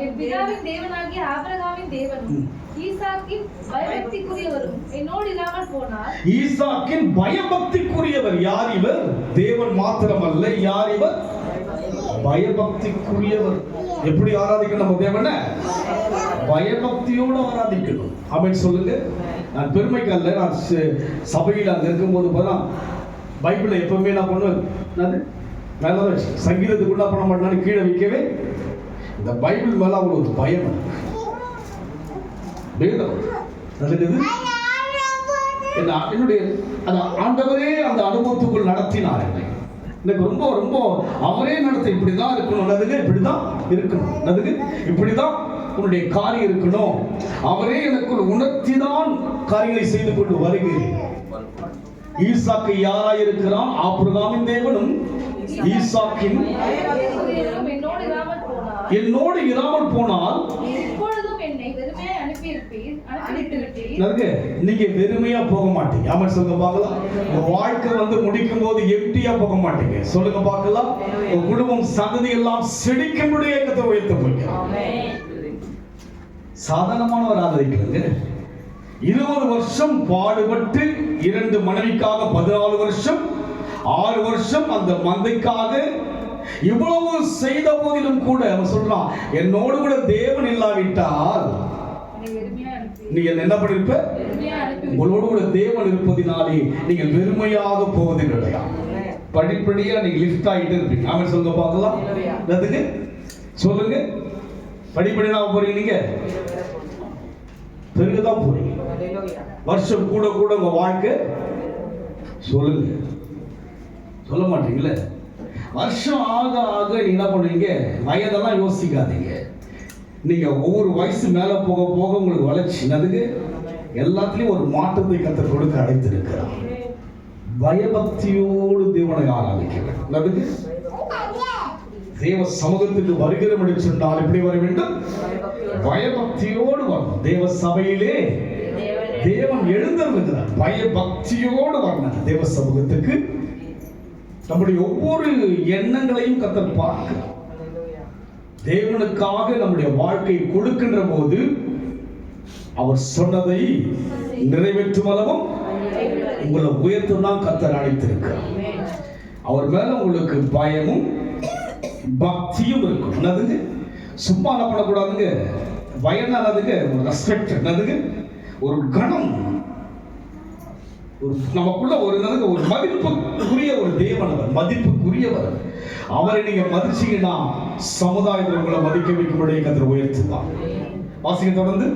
என் பிதாவின் தேவனாகிய ஆபிரகாமின் தேவனும் ஈசாக்கின் பயபக்திக்குரியவரும் என்னோடு இல்லாமல் போனார்.
ஈசாக்கின் பயபக்திக்குரியவர் யார்? இவர் தேவன் மாத்திரமல்ல, யார் இவர்? பயபக்திக்குரியவர். எப்படி ஆராதிக்கணும் நம்ம தேவனை? பயபக்தியோடு ஆராதிக்கணும். ஆமென் சொல்லுங்க. நான் பெருமைக்கு அல்ல, நான் சபையில் அங்க இருக்கும்போது பார்த்தா பைபிளை எப்பவுமே நான் பண்ணுவேன் மேல வச்சு சங்கீதத்துக்கு என்ன பண்ண மாட்டேன்னு கீழே வைக்கவே. இந்த பைபிள் மேல அவங்களுக்கு பயம். என்னுடைய ஆண்டவரே அந்த அனுபவத்துக்குள் நடத்தினார் என்னை. எனக்கு ரொம்ப ரொம்ப அவரே நடத்த இப்படிதான் இருக்கணும், நல்லதுங்க இப்படிதான் இருக்கணும், நல்லதுங்க இப்படிதான் உன்னுடைய காரியம் இருக்கணும். அவரே எனக்குள் உணர்த்திதான் காரியங்களை செய்து கொண்டு வருகிறேன். ஈசாக்கு யாராய் இருக்கிறான்? ஆபிரகாமின் தேவனும் ஈசாக்கின் என்னோடு இராமல் போனால் நீங்க வெறுமையா போக மாட்டீங்க. ஆமென் சொல்லுங்க பார்க்கலாம். உங்க வாழ்க்கை வந்து முடிக்கும் போது எம்டியா போக மாட்டீங்க. சொல்லுங்க பார்க்கலாம். உங்க குடும்பம் சந்ததி எல்லாம் செழிக்கும்படியே கர்த்தர் உயர்த்த போகிறார். சாதாரணமான ஒரு ஆதரிக்கலங்க. 20 வருஷம் பாடுபட்டு 2 மனைவிக்காக 14 வருஷம் 6 வருஷம் அந்த மந்தைக்காக இவ்வளவு செய்த போதிலும் கூட அவன் சொல்றான், என்னோடு கூட தேவன் இல்லாவிட்டால் நீ என்ன பண்ணிருப்ப? உங்களோடு கூட தேவன் இருப்பதினாலே நீங்கள் வெறுமையாக போவது இல்லையா? படிப்படியா நீங்க லிஃப்ட் ஆகிட்டு இருப்பீங்க. அவன் சொல்லுங்க பார்க்கலாம். அதுக்கு சொல்லுங்க, படிப்படியா போறீங்க, நீங்க பெருகதான் போறீங்க. வருஷம் கூட கூட உங்க வாழ்க்கை சொல்லுங்க சொல்ல மாட்டீங்களே. வருஷம் ஆக ஆக நீங்க என்ன பண்ணுவீங்க, வயதெல்லாம் யோசிக்காதீங்க. நீங்க ஒவ்வொரு வயசு மேல போக போக உங்களுக்கு வளர்ச்சி என்னதுங்க, எல்லாத்துலயும் ஒரு மாற்றத்தை கர்த்தர் கொடுக்க அழைத்திருக்கிறார். பயபக்தியோடு தேவனை ஆராதிக்க வேண்டும். என்னதுங்க, தேவ சமூகத்துக்கு வருகிறோம் என்று சொன்னால் எப்படி வர வேண்டும், பயபக்தியோடு வரணும். தேவ சபையிலே தேவன் எழுந்திருக்கிறார், பயபக்தியோடு வரணும் தேவ சமூகத்துக்கு. நம்முடைய ஒவ்வொரு எண்ணங்களையும் கர்த்தர் பார்க்கிறார். தேவனுக்காக நம்முடைய வாழ்க்கையை கொடுக்கின்ற போது அவர் சொன்னதை நிறைவேற்றும் அளவும் உங்களை உயர்த்து தான் கர்த்தர் அழைத்திருக்கிறார். அவர் மேல உங்களுக்கு பயமும் பக்தியும் இருக்கும். என்னதுங்க, சும்மா என்ன பண்ணக்கூடாதுங்க, பயம் என்னதுங்க, ஒரு ரெஸ்பெக்ட் என்னதுங்க, ஒரு கணம், ஒரு நமக்குள்ள ஒரு என்னதுங்க, ஒரு மதிப்புக்குரிய ஒரு தேவன். அவர் மதிப்புக்குரியவர். அவரை நீங்க மதிச்சீங்கன்னா சமுதாயத்தில் உங்களை மதிக்க வைக்கும்படியே கர்த்தர் உயர்த்துவார். வாசிக்க தொடர்ந்து.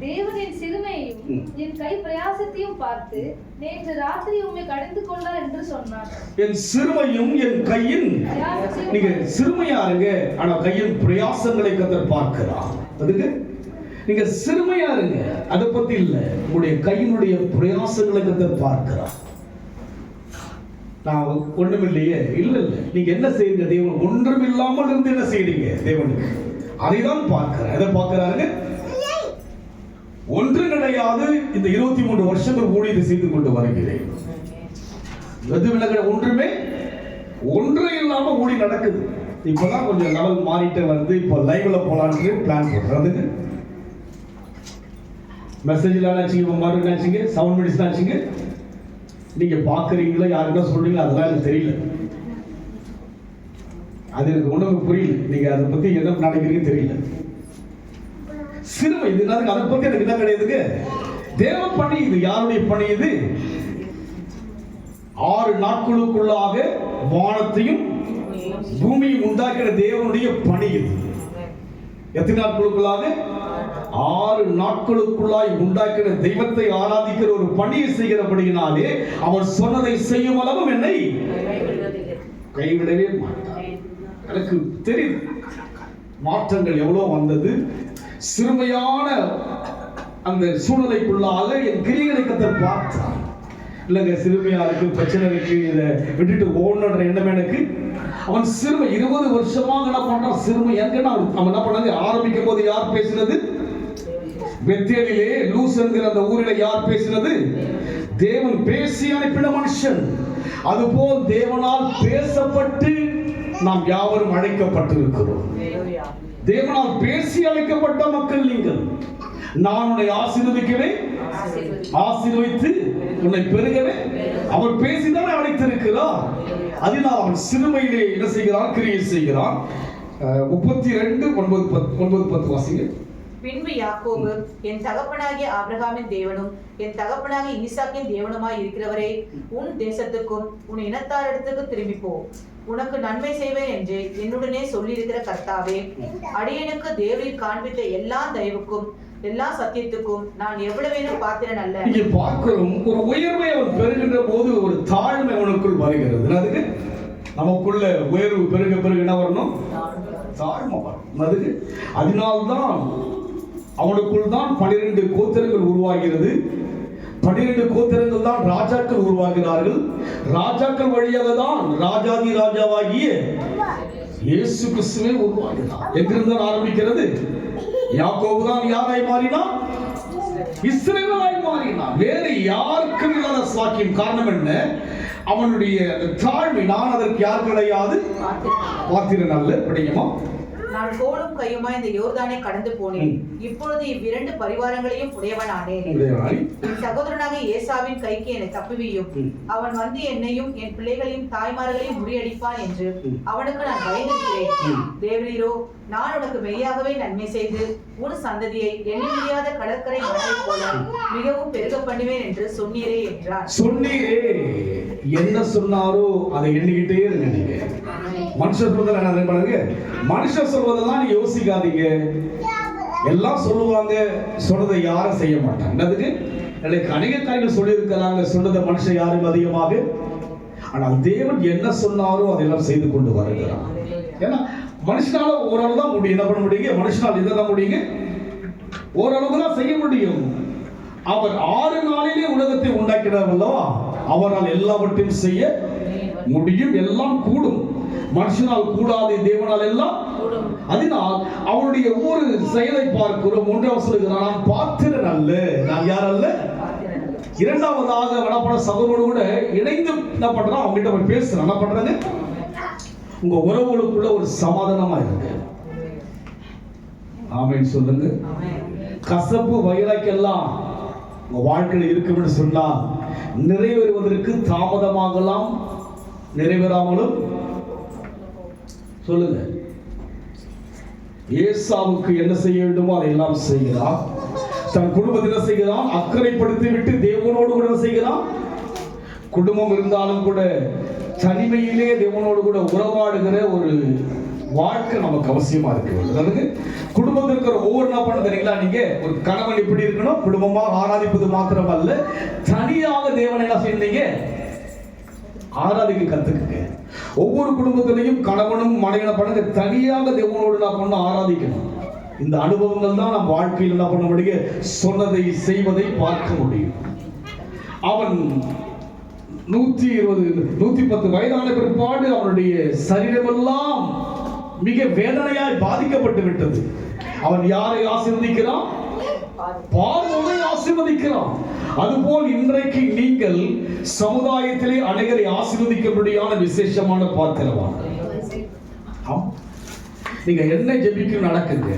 தேவனின் சிறுமையையும் என் கை பிரயாசத்தையும் பார்த்து நேற்று ராத்திரி உம்மை கடந்து கொண்டார் என்று சொன்னார்.
என் சிறுமையும் என் கையின், நீங்க சிறுமையா இருங்க, ஆனா கையின் பிரயாசங்களை கர்த்தர் பார்க்கிறார். அதுக்கு நீங்க சிறுமையா இருங்க, அதை பத்தி இல்ல, உங்களுடைய கையினுடைய பிரயாசங்களை கர்த்தர் பார்க்கிறார். நான் ஒண்ணுமில்லையே, இல்ல இல்ல, நீங்க என்ன செய்யுங்க, தேவன் ஒன்றும் இல்லாமல் இருந்து என்ன செய்றீங்க தேவனுக்கு, அதை தான் பார்க்கிறார். எதை பார்க்கிறாருங்க, ஒன்று கிடையாது. இந்த 23 வருஷங்கள் ஊழியத்தை செய்து கொண்டு வருகிறேன். எது விலக ஒன்றுமே ஒன்று இல்லாம ஊழி நடக்குது. இப்பதான் கொஞ்சம் லெவல் மாறிட்டு வந்து இப்போ லைவ்ல போலான்னு பிளான் பண்றதுக்கு. மெசேஜ்ல நினைச்சீங்க, மாதிரி நினைச்சீங்க, சவுண்ட் மெடிசன் நினைச்சீங்க, நீங்க பாக்குறீங்களா யாருக்கா சொல்றீங்களா அதெல்லாம் எனக்கு தெரியல. அது எனக்கு ஒண்ணுமே புரியல. நீங்க அதை பத்தி என்ன நினைக்கிறீங்க தெரியல. சிறுமை இது அதை பத்தி எனக்கு என்ன கிடையாதுங்க. தேவ பணி இது. யாருடைய பணி இது? 6 நாட்களுக்குள்ளாக வானத்தையும் பூமியும் உண்டாக்கிற தேவனுடைய பணி இது. எத்தனை நாட்களுக்குள்ளாக? 6 நாட்களுக்குள்ளாய் உண்டாக்கிற தெய்வத்தை ஆராதிக்கிற ஒரு பணியை செய்கிறபடியினாலே அவர் சொன்னதை செய்யும் அளவும் என்னை கைவிடவே மாட்டார். எனக்கு தெரியும் மாற்றங்கள் எவ்வளவு வந்தது. சிறுமையான அந்த சூழ்நிலைக்குள்ளாக என் கிரிகளை கர்த்தர் பார்த்தார். இல்லைங்க, சிறுமையா இருக்கு, பிரச்சனை இருக்கு, இதை விட்டுட்டு ஓடணுன்ற எண்ணம் எனக்கு. அவன் சிறுமை 20 வருஷமாக என்ன பண்றான், சிறுமை எங்கன்னா அவன் என்ன பண்ணாங்க, ஆரம்பிக்கும் போது யார் பேசினது? பெத்தேலிலே லூஸ் என்கிற அந்த ஊரிலே யார் பேசினது? தேவன் பேசி அனுப்பின மனுஷன். அதுபோல் தேவனால் பேசப்பட்டு நாம் யாவரும் அழைக்கப்பட்டிருக்கிறோம். தேவனால் பேசி அழைக்கப்பட்ட மக்கள் நீங்கள். நான் உன்னை ஆசீர்வதிக்கவே, ஆசீர்வதித்து உன்னை பெருகவே அவர் பேசிதான் அழைத்திருக்கிறார். அதனால் அவன் சிறுமையிலே என்ன செய்கிறான், கிரியை செய்கிறான். 32:9-10 வாசிங்க.
பின்பு யாக்கோபு, என் தகப்பனாகிய ஆபிரகாமின் தேவனும் என் தகப்பனாகிய ஈசாக்கின் தேவனுமாய் இருக்கிறவரே, உன் தேசத்துக்கும் உன் இனத்தாரிடத்துக்கு திரும்பி போ, உனக்கு நன்மை செய்வேன் என்று என்னுடனே சொல்லியிருக்கிற கர்த்தாவே, அடியனுக்கு தேவரீர் காண்பித்த எல்லா தயவுக்கும் எல்லா சத்தியத்துக்கும் நான் எவ்வளவேனும் பாத்திரன் அல்ல.
இங்கே பார்க்கிறோம், ஒரு உயர்வை அவன் பெறுகின்ற போது ஒரு தாழ்மை அவனுக்குள் வருகிறது. அதுக்கு நமக்குள்ள உயர்வு பெருக பெருக என்ன வரணும், தாழ்மை வரணும். அதுக்கு அதனால்தான் அவனுக்குள் தான் 12 கோத்திரங்கள் உருவாகிறது. 12 கோத்திரங்கள் தான் ராஜாக்கள் உருவாகிறார்கள். ராஜாக்கள் வழியாக தான் ராஜாதி ராஜாவாகிய இயேசு கிறிஸ்துவே உருவாகிறார். எங்கிருந்து ஆரம்பிக்கிறது? யாக்கோபு தான் யாராய் மாறினான்? இஸ்ரவேலாய் மாறினான். வேறு யாருக்கும் இல்லாத சாக்கியம். காரணம் என்ன? அவனுடைய தாழ்மை. நான் அதற்கு யார் கிடையாது, பாத்திரன் அல்ல. படிக்குமா?
நான் கோலும் கையுமா இந்த யோர்தானை கடந்து போனேன். இப்பொழுது இவ்விரண்டு பரிவாரங்களையும் உடையவனானேன். என் சகோதரனாக ஏசாவின் கைக்கு என்னை தப்புவியும். அவன் வந்து என்னையும் என் பிள்ளைகளையும் தாய்மார்களையும் முறியடிப்பான் என்று அவனுக்கு நான் பயந்திருக்கிறேன். தேவரீரோ, நான் உனக்கு மெய்யாகவே நன்மை செய்து உன் சந்ததியை எண்ண முடியாத கடற்கரை மணலை போல மிகவும் பெருக பண்ணுவேன் என்று சொன்னீரே என்றார்.
சொன்னீரே, என்ன சொன்னாரோ அதை எண்ணிக்கிட்டே இருங்க. நீங்க மனுஷர் சொல்றதெல்லாம் பண்ணுங்க. மனுஷர் சொல்வதெல்லாம் நீ யோசிக்காதீங்க. எல்லாம் சொல்லுவாங்க, சொன்னதை யாரும் செய்ய மாட்டாங்க. அதுக்கு எனக்கு அநேக காரியங்கள் சொல்லி இருக்கலாங்க. சொன்னதை மனுஷன் யாரும் அதிகமாக ஆனால் தேவன் என்ன சொன்னாரோ அதெல்லாம் செய்து கொண்டு வருகிறார். ஏன்னா மனுஷனால ஓரளவு தான் முடியும். என்ன பண்ண முடியுங்க? மனுஷனால் இதான் முடியுங்க, ஓரளவு தான் செய்ய முடியும். அவர் 6 நாளிலே உலகத்தை உண்டாக்கினார் அல்லவா, அவரால் எல்லாவற்றையும் செய்ய முடியும், எல்லாம் கூடும். மனுஷனால் கூடாது, தேவனால் எல்லாம். அதனால் அவருடைய ஒவ்வொரு செயலை பார்க்கிறோம். 1 சொல்லுகிறார், நான் பாத்திரன் அல்ல, நான் யார் அல்ல. 2வதாக வடப்பட சகோதரோடு கூட இணைந்து என்ன பண்றான், அவங்க கிட்ட போய் பேசுறான். என்ன பண்றாங்க? உங்க உறவுகளுக்குள்ள ஒரு சமாதானமா இருக்கு. ஆமென் சொல்லுங்க. கசப்பு வைராக்கியெல்லாம் உங்க வாழ்க்கையில் இருக்கும் என்று சொன்னால் நிறைவேறுவதற்கு தாமதமாகலாம், நிறைவேறாமலும். சொல்லுங்க. ஏசாவுக்கு என்ன செய்ய வேண்டுமோ அதையெல்லாம் செய்கிறான். தன் குடும்பத்தை என்ன செய்கிறான்? அக்கறைப்படுத்தி விட்டு தேவனோடு கூட செய்கிறான். குடும்பம் இருந்தாலும் கூட தனிமையிலே தேவனோடு கூட உறவாடுகிற ஒரு வாழ்க்கை நமக்கு அவசியமா இருக்கு. குடும்பத்தில் இருக்கிற ஒவ்வொரு நாள் பண்ண தெரியுங்களா, நீங்க ஒரு கணவன் இப்படி இருக்கணும், குடும்பமாக ஆராதிப்பது மாத்திரம் அல்ல, தனியாக தேவனை என்ன செய்யுங்க, ஆராதிக்க கத்துக்குங்க. ஒவ்வொரு குடும்பத்திலையும் கணவனும் மனைவியும் பண்ணுங்க, தனியாக தேவனோடு நான் பண்ண ஆராதிக்கணும். இந்த அனுபவங்கள் தான் நம்ம வாழ்க்கையில் என்ன பண்ண முடியும், சொன்னதை செய்வதை பார்க்க முடியும். அவன் 110 வயதான பிற்பாடு அவனுடைய சரீரமெல்லாம் மிக வேதனையாய் பாதிக்கப்பட்டு விட்டது. அவன் யாரை ஆசீர்வதிக்கிறான்? பார்வோனை ஆசீர்வதிக்கிறான். அதுபோல் இன்றைக்கு நீங்கள் சமுதாயத்திலே அனைவரை ஆசீர்வதிக்கும்படியான விசேஷமான பாத்திரவான். நீங்க என்ன ஜெபிக்க நடக்குங்க.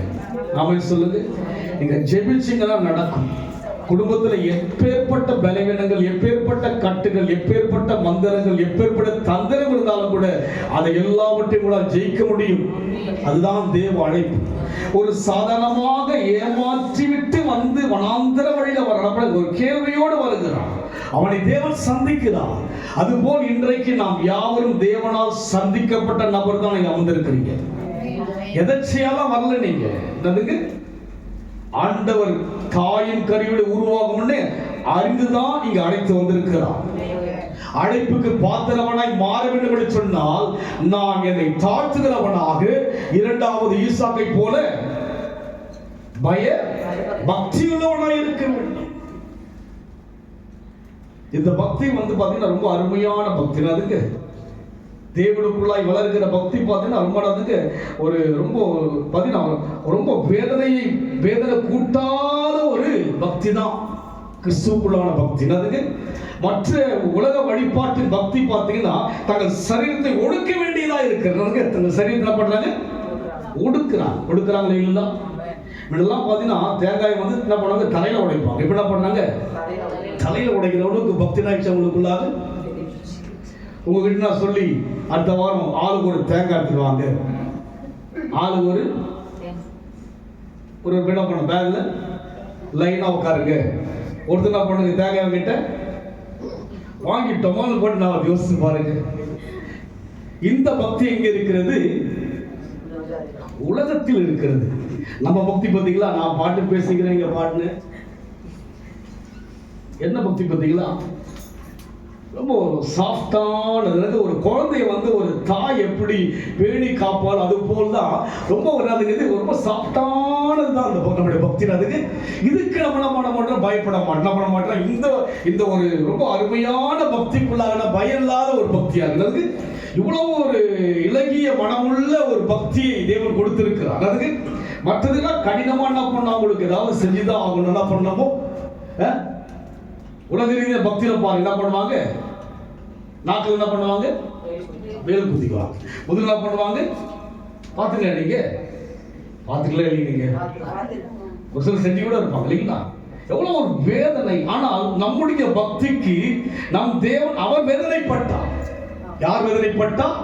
நாம சொல்லுங்க, நீங்க ஜெபிச்சீங்கன்னா நடக்கும். குடும்பத்தில் எப்பேற்பட்ட பலவீனங்கள், எப்பேற்பட்ட கட்டுகள், எப்பேற்பட்ட மந்திரங்கள், எப்பேற்பட்ட தந்திரம் இருந்தாலும் கூட அதை எல்லாவற்றையும் கூட ஜெயிக்க முடியும். அதுதான் தேவ அழைப்பு. ஒரு சாதாரணமாக ஏமாற்றிவிட்டு வந்து வனாந்தர வழியில வர ஒரு கேள்வியோடு வருகிறான், அவனை தேவன் சந்திக்கிறான். அதுபோல் இன்றைக்கு நாம் யாவரும் தேவனால் சந்திக்கப்பட்ட நபர் தான் நீங்க அமர்ந்திருக்கிறீங்க. எதற்செயலாம் வரல நீங்க. என்னதுங்க? ஆண்டவர் தாயின் கருவில உருவாகும் முன்னே அறிந்துதான் இங்க அழைத்து வந்திருக்கிறார். அழைப்புக்கு பாத்திரவனாய் மாற வேண்டும் என்று சொன்னால் நான் என்னை தாழ்த்துகிறவனாக 2வது ஈசாக்கை போல பய பக்தியுள்ளவனாய் இருக்க வேண்டும். இந்த பக்தி பாத்தீங்கன்னா ரொம்ப அருமையான பக்தி. அதுக்கு தேவனுக்குள்ளாய் வளர்கிற பக்தி பார்த்தீங்கன்னா ரொம்ப ஒரு ரொம்ப வேதனை கூட்டாத ஒரு பக்தி தான் கிறிஸ்துவுக்குள்ளான பக்தி. அதுக்கு மற்ற உலக வழிபாட்டின் பக்தி பார்த்தீங்கன்னா தங்கள் சரீரத்தை ஒடுக்க வேண்டியதா இருக்கிறது. தங்கள் சரீரத்தை பண்றாங்க, ஒடுக்குறாங்க இல்லைங்களா? இதெல்லாம் பார்த்தீங்கன்னா தேங்காய் என்ன பண்ணாங்க, தலையில உடைப்பாங்க. இப்ப என்ன பண்ணாங்க, தலையில உடைக்கிறவனுக்கு பக்தி நாய்ச்சி அவங்களுக்குள்ளாக. உங்ககிட்ட நான் சொல்லி அடுத்த வாரம் ஆளுக்கு ஒரு தேங்காய் எடுத்துருவாங்க, ஆளுக்கு ஒரு என்ன பண்ண பேக்ல லைனா உட்காருங்க. ஒருத்தர் என்ன பண்ணுங்க, தேங்காய் கிட்ட வாங்கிட்டோமான்னு போட்டு நான் யோசிச்சு பாருங்க. இந்த பக்தி எங்க இருக்கிறது? உலகத்தில் இருக்கிறது. நம்ம பக்தி பார்த்தீங்களா, நான் பாட்டு பேசுகிறேன் இங்க பாட்டுன்னு. என்ன பக்தி பார்த்தீங்களா, ரொம்ப சாஃப்டானது. ஒரு குழந்தைய ஒரு தாய் எப்படி பேணி காப்பால் அது போல் தான் ரொம்ப ரொம்ப சாஃப்டானது தான் அந்த நம்முடைய பக்தி. அதுக்கு இதுக்கு நம்ம என்ன பண்ண மாட்டோம், பயப்பட மாட்டோம். இந்த ஒரு ரொம்ப அருமையான பக்திக்குள்ளாக பயம் இல்லாத ஒரு பக்தியா இருக்கிறது. இவ்வளவு ஒரு இலகிய மனமுள்ள ஒரு பக்தியை தேவன் கொடுத்திருக்கிறார். அதுக்கு மற்றதெல்லாம் கடினமா என்ன பண்ண, அவங்களுக்கு ஏதாவது செஞ்சுதான் அவங்க என்ன பண்ணமோ. உலக ரீதிய பக்தியில பாருங்க என்ன பண்ணுவாங்க, நாட்கள் என்ன பண்ணுவாங்க, வேல் குதிக்குவாங்க. முதல்ல என்ன பண்ணுவாங்க, பாத்துக்கல நீங்க, பாத்துக்கல நீங்க ஒரு சில செஞ்சு கூட இருப்பாங்க இல்லைங்களா? எவ்வளவு ஒரு வேதனை. ஆனால் நம்முடைய பக்திக்கு நம் தேவன் அவர் வேதனைப்பட்டார். யார் வேதனைப்பட்டார்?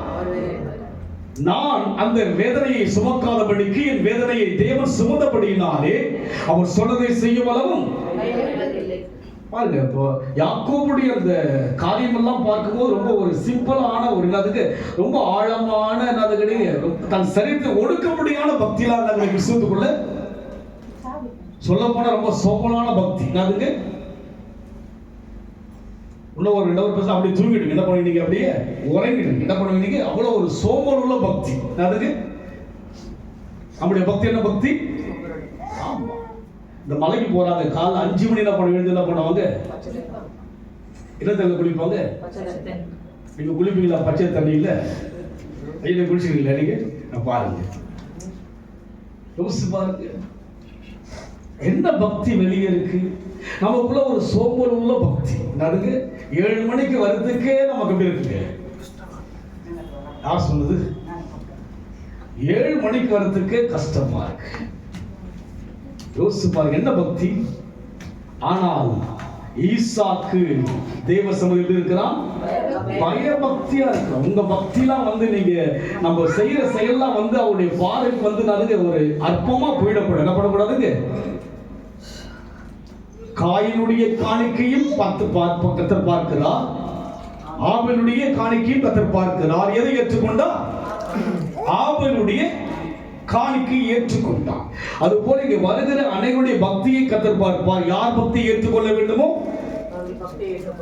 நான் அந்த வேதனையை சுமக்காதபடிக்கு என் வேதனையை தேவன் சுமந்தபடியினாலே அவர் சொன்னதை செய்யும் அளவும் பாருங்க. இப்போ யாக்கோபுடைய அந்த காரியம் எல்லாம் பார்க்கும்போது ரொம்ப ஒரு சிம்பிளான ஒரு என்னதுக்கு ரொம்ப ஆழமான என்னது தன் சரீரத்தை ஒடுக்க முடியாத பக்தியெல்லாம் கிறிஸ்துவுக்குள்ள சொல்ல போன ரொம்ப சோபனான பக்தி. அதுக்கு இன்னும் ஒரு 2 hour பேச அப்படியே தூங்கிடுங்க. என்ன பண்ணுவீங்க? அப்படியே உறங்கிடுங்க. என்ன பண்ணுவீங்க? அவ்வளவு ஒரு சோம்பல் உள்ள பக்தி. அதுக்கு நம்முடைய பக்தி என்ன பக்தி? ஆமா. இந்த மலைக்கு போறாங்க, காலைல 5 மணி என்ன பண்ணுவாங்க? என்ன தண்ணி குளிப்பாங்க? நீங்க குளிப்பீங்களா? பச்சை தண்ணியில ஐயா குளிச்சுக்கிறீங்களா? நீங்க பாருங்க, யோசிச்சு பாருங்க, என்ன பக்தி வெளியே இருக்கு. நமக்குள்ள ஒரு சோம்பல் உள்ள பக்தி. அதுக்கு 7 மணிக்கு வர்றதுக்கே நமக்கு எப்படி இருக்குங்க? யார் சொன்னது? 7 மணிக்கு வர்றதுக்கே கஷ்டமா இருக்கு. யோசிச்சு பாருங்க, என்ன பக்தி. ஆனால் ஈசாக்கு தேவ சமூகத்தில் இருக்கிறான், பயபக்தியா இருக்கு. உங்க பக்திலாம் நீங்க நம்ம செய்யற செயல்லாம் அவருடைய பார்வைக்கு அதுக்கு ஒரு அற்பமா போயிடக்கூடாது. என்ன பண்ணக்கூடாதுங்க? காயினுடைய காணிக்கையும் கர்த்தர் பார்க்கிறார், ஆபேலுடைய காணிக்கையும் கர்த்தர் பார்க்கிறார். எதை ஏற்றுக்கொண்டா? ஆபேலுடைய காணிக்கை ஏற்றுக்கொண்டார். அது போல இங்க வருகிற அனைவருடைய பக்தியை கர்த்தர் பார்ப்பார். யார் பக்தியை ஏற்றுக்கொள்ள வேண்டுமோ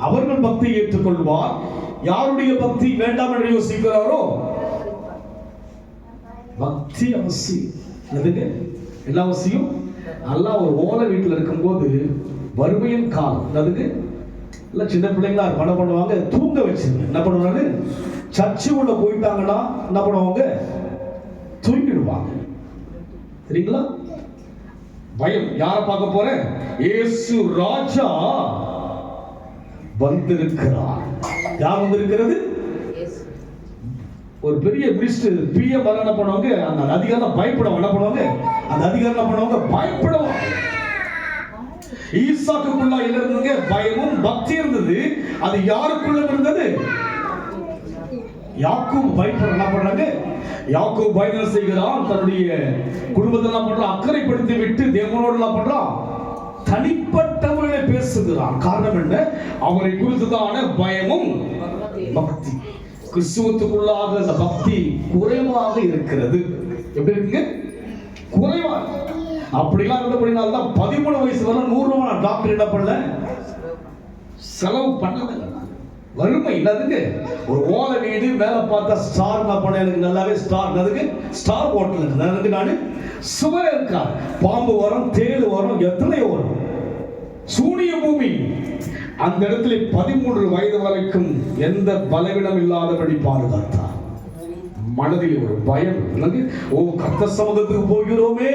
அவர்கள் பக்தியை ஏற்றுக்கொள்வார். யாருடைய பக்தி வேண்டாம் என்று யோசிக்கிறாரோ பக்தி அவசியம். எதுக்கு எல்லா அவசியம்? நல்லா ஒரு ஓலை வீட்டில் இருக்கும்போது வறுமையின் காலம், அதுக்கு எல்லாம் சின்ன பிள்ளைங்களா என்ன பண்ணுவாங்க? தூங்க வச்சிருங்க. என்ன பண்ணுவாங்க? சர்ச்சு உள்ள போயிட்டாங்கன்னா என்ன பண்ணுவாங்க? தூங்கிடுவாங்க. சரிங்களா? பயம். யாரை பார்க்க போறேன்? இயேசு ராஜா வந்திருக்கிறார். யார் வந்திருக்கிறது? ஒரு பெரிய மினிஸ்டர் பிஎம் வர என்ன பண்ணுவாங்க? அந்த அதிகாரம் பயப்படுவாங்க. என்ன பண்ணுவாங்க? அந்த அதிகாரம் என்ன பண்ணுவாங்க? பயப்படுவாங்க. ஈசாக்குக்குள்ள என்ன இருந்தது? பயமும் பக்தி இருந்தது. அது யாருக்குள்ள இருந்தது? யாக்கோபு பயப்பட என்ன பண்றாங்க? யாக்கோபு பயணம் செய்கிறான். தன்னுடைய குடும்பத்தை என்ன பண்றான்? அக்கறைப்படுத்தி விட்டு தேவனோடு என்ன பண்றான்? தனிப்பட்டவர்களை பேசுகிறான். காரணம் என்ன? அவரை குறித்துதான பயமும் பக்தி. கிறிஸ்துவத்துக்குள்ளாக அந்த பக்தி குறைவாக இருக்கிறது. எப்படி இருக்குங்க? குறைவா. அப்படிலாம் இருந்தபடினால்தான் 13 வயசு வரை 100 ரூபாய் டாக்டர் என்ன பண்ணல, செலவு பண்ணல. வறுமை இல்லாதுக்கு ஒரு ஓலை வீடு மேல பார்த்தா ஸ்டார் என்ன பண்ண, எனக்கு நல்லாவே ஸ்டார் அதுக்கு ஸ்டார் ஹோட்டல் எனக்கு நானு சுவை இருக்கா. பாம்பு வரும், தேடு வரும், எத்தனையோ வரும். சூனிய பூமி. அந்த இடத்துல 13 வயது வரைக்கும் எந்த பலவீனம் இல்லாதபடி பாதுகாத்தார். மனதில் ஒரு பயம். ஓ, கர்த்தர் சமூகத்துக்கு போகிறோமே,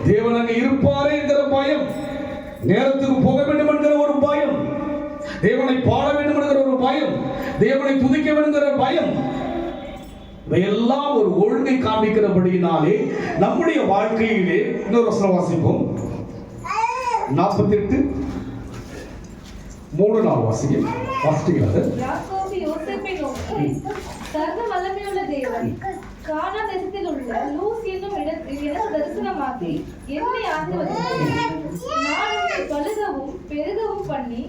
தேவன் அங்கே இருப்பாரே என்கிற பயம், நேரத்துக்கு போக வேண்டும் என்கிற ஒரு பயம், தேவனை பாட வேண்டும் என்கிற ஒரு பயம், தேவனை துதிக்க வேண்டும் என்கிற பயம், இவையெல்லாம் ஒரு ஒழுங்கை காண்பிக்கிறபடியினாலே நம்முடைய வாழ்க்கையிலே இன்னொரு வசனம் வாசிப்போம். 48:3 வாசிக்கிறீங்களா?
யாக்கோபு யோசேப்பை நோக்கி, சர்வ வல்லமையுள்ள தேவன் கானா தேசத்தில் உள்ள லூஸ் என்னும் இடத்தில் எனக்கு தரிசனமாகி என்னை ஆசீர்வதித்தார். நான் உன்னை பலுகவும் பெருகவும் பண்ணி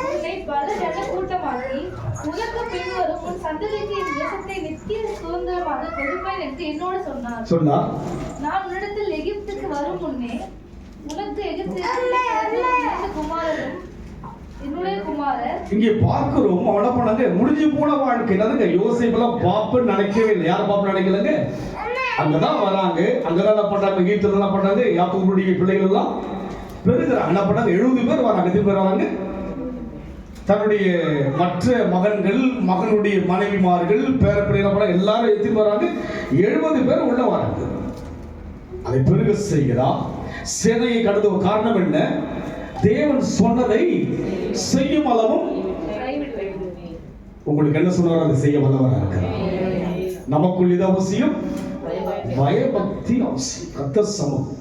உன்னை பல ஜன கூட்டமாக்கி உனக்கு பின்வரும் உன் சந்ததிக்கு இந்த தேசத்தை நித்திய சுதந்திரமாக கொடுப்பேன் என்று என்னோடு சொன்னார். நான் உன்னிடத்தில் எகிப்துக்கு வரும் முன்னே உனக்கு எகிப்தில் குமாரரும் என்னுடைய குமாரர். இங்கே
பார்க்கிறோம், அவன பண்ணாங்க முடிஞ்சு போன வாழ்க்கை. என்னதுங்க? யோசேப்பெல்லாம் பாப்புன்னு நினைக்கவே இல்லை. யார் பாப்பு நினைக்கலங்க? அங்கதான் வராங்க, அங்கதான் என்ன பண்றாங்க? ஈத்துல என்ன பண்றாங்க? யாக்கோபுடைய பிள்ளைகள் எல்லாம் பெருகிறாங்க. என்ன பண்ணாங்க? 70 பேர் வராங்க. எத்தனை பேர் வராங்க? தன்னுடைய மற்ற மகன்கள், மகனுடைய மனைவிமார்கள், பேரப்பிள்ளை என்ன பண்ணாங்க? எல்லாரும் எத்தனை வராங்க? 70 பேர் உள்ள வராங்க. அதை பெருக செய்கிறார். சேனையை கடந்த காரணம் என்ன? தேவன் சொன்னதை செய்யும் அளவும் உங்களுக்கு என்ன சொன்னாரோ அதை செய்ய வல்லவராக இருக்கிறார். நமக்குள் இது அவசியம், பயபக்தி அவசியம். கர்த்தர் சமூகம்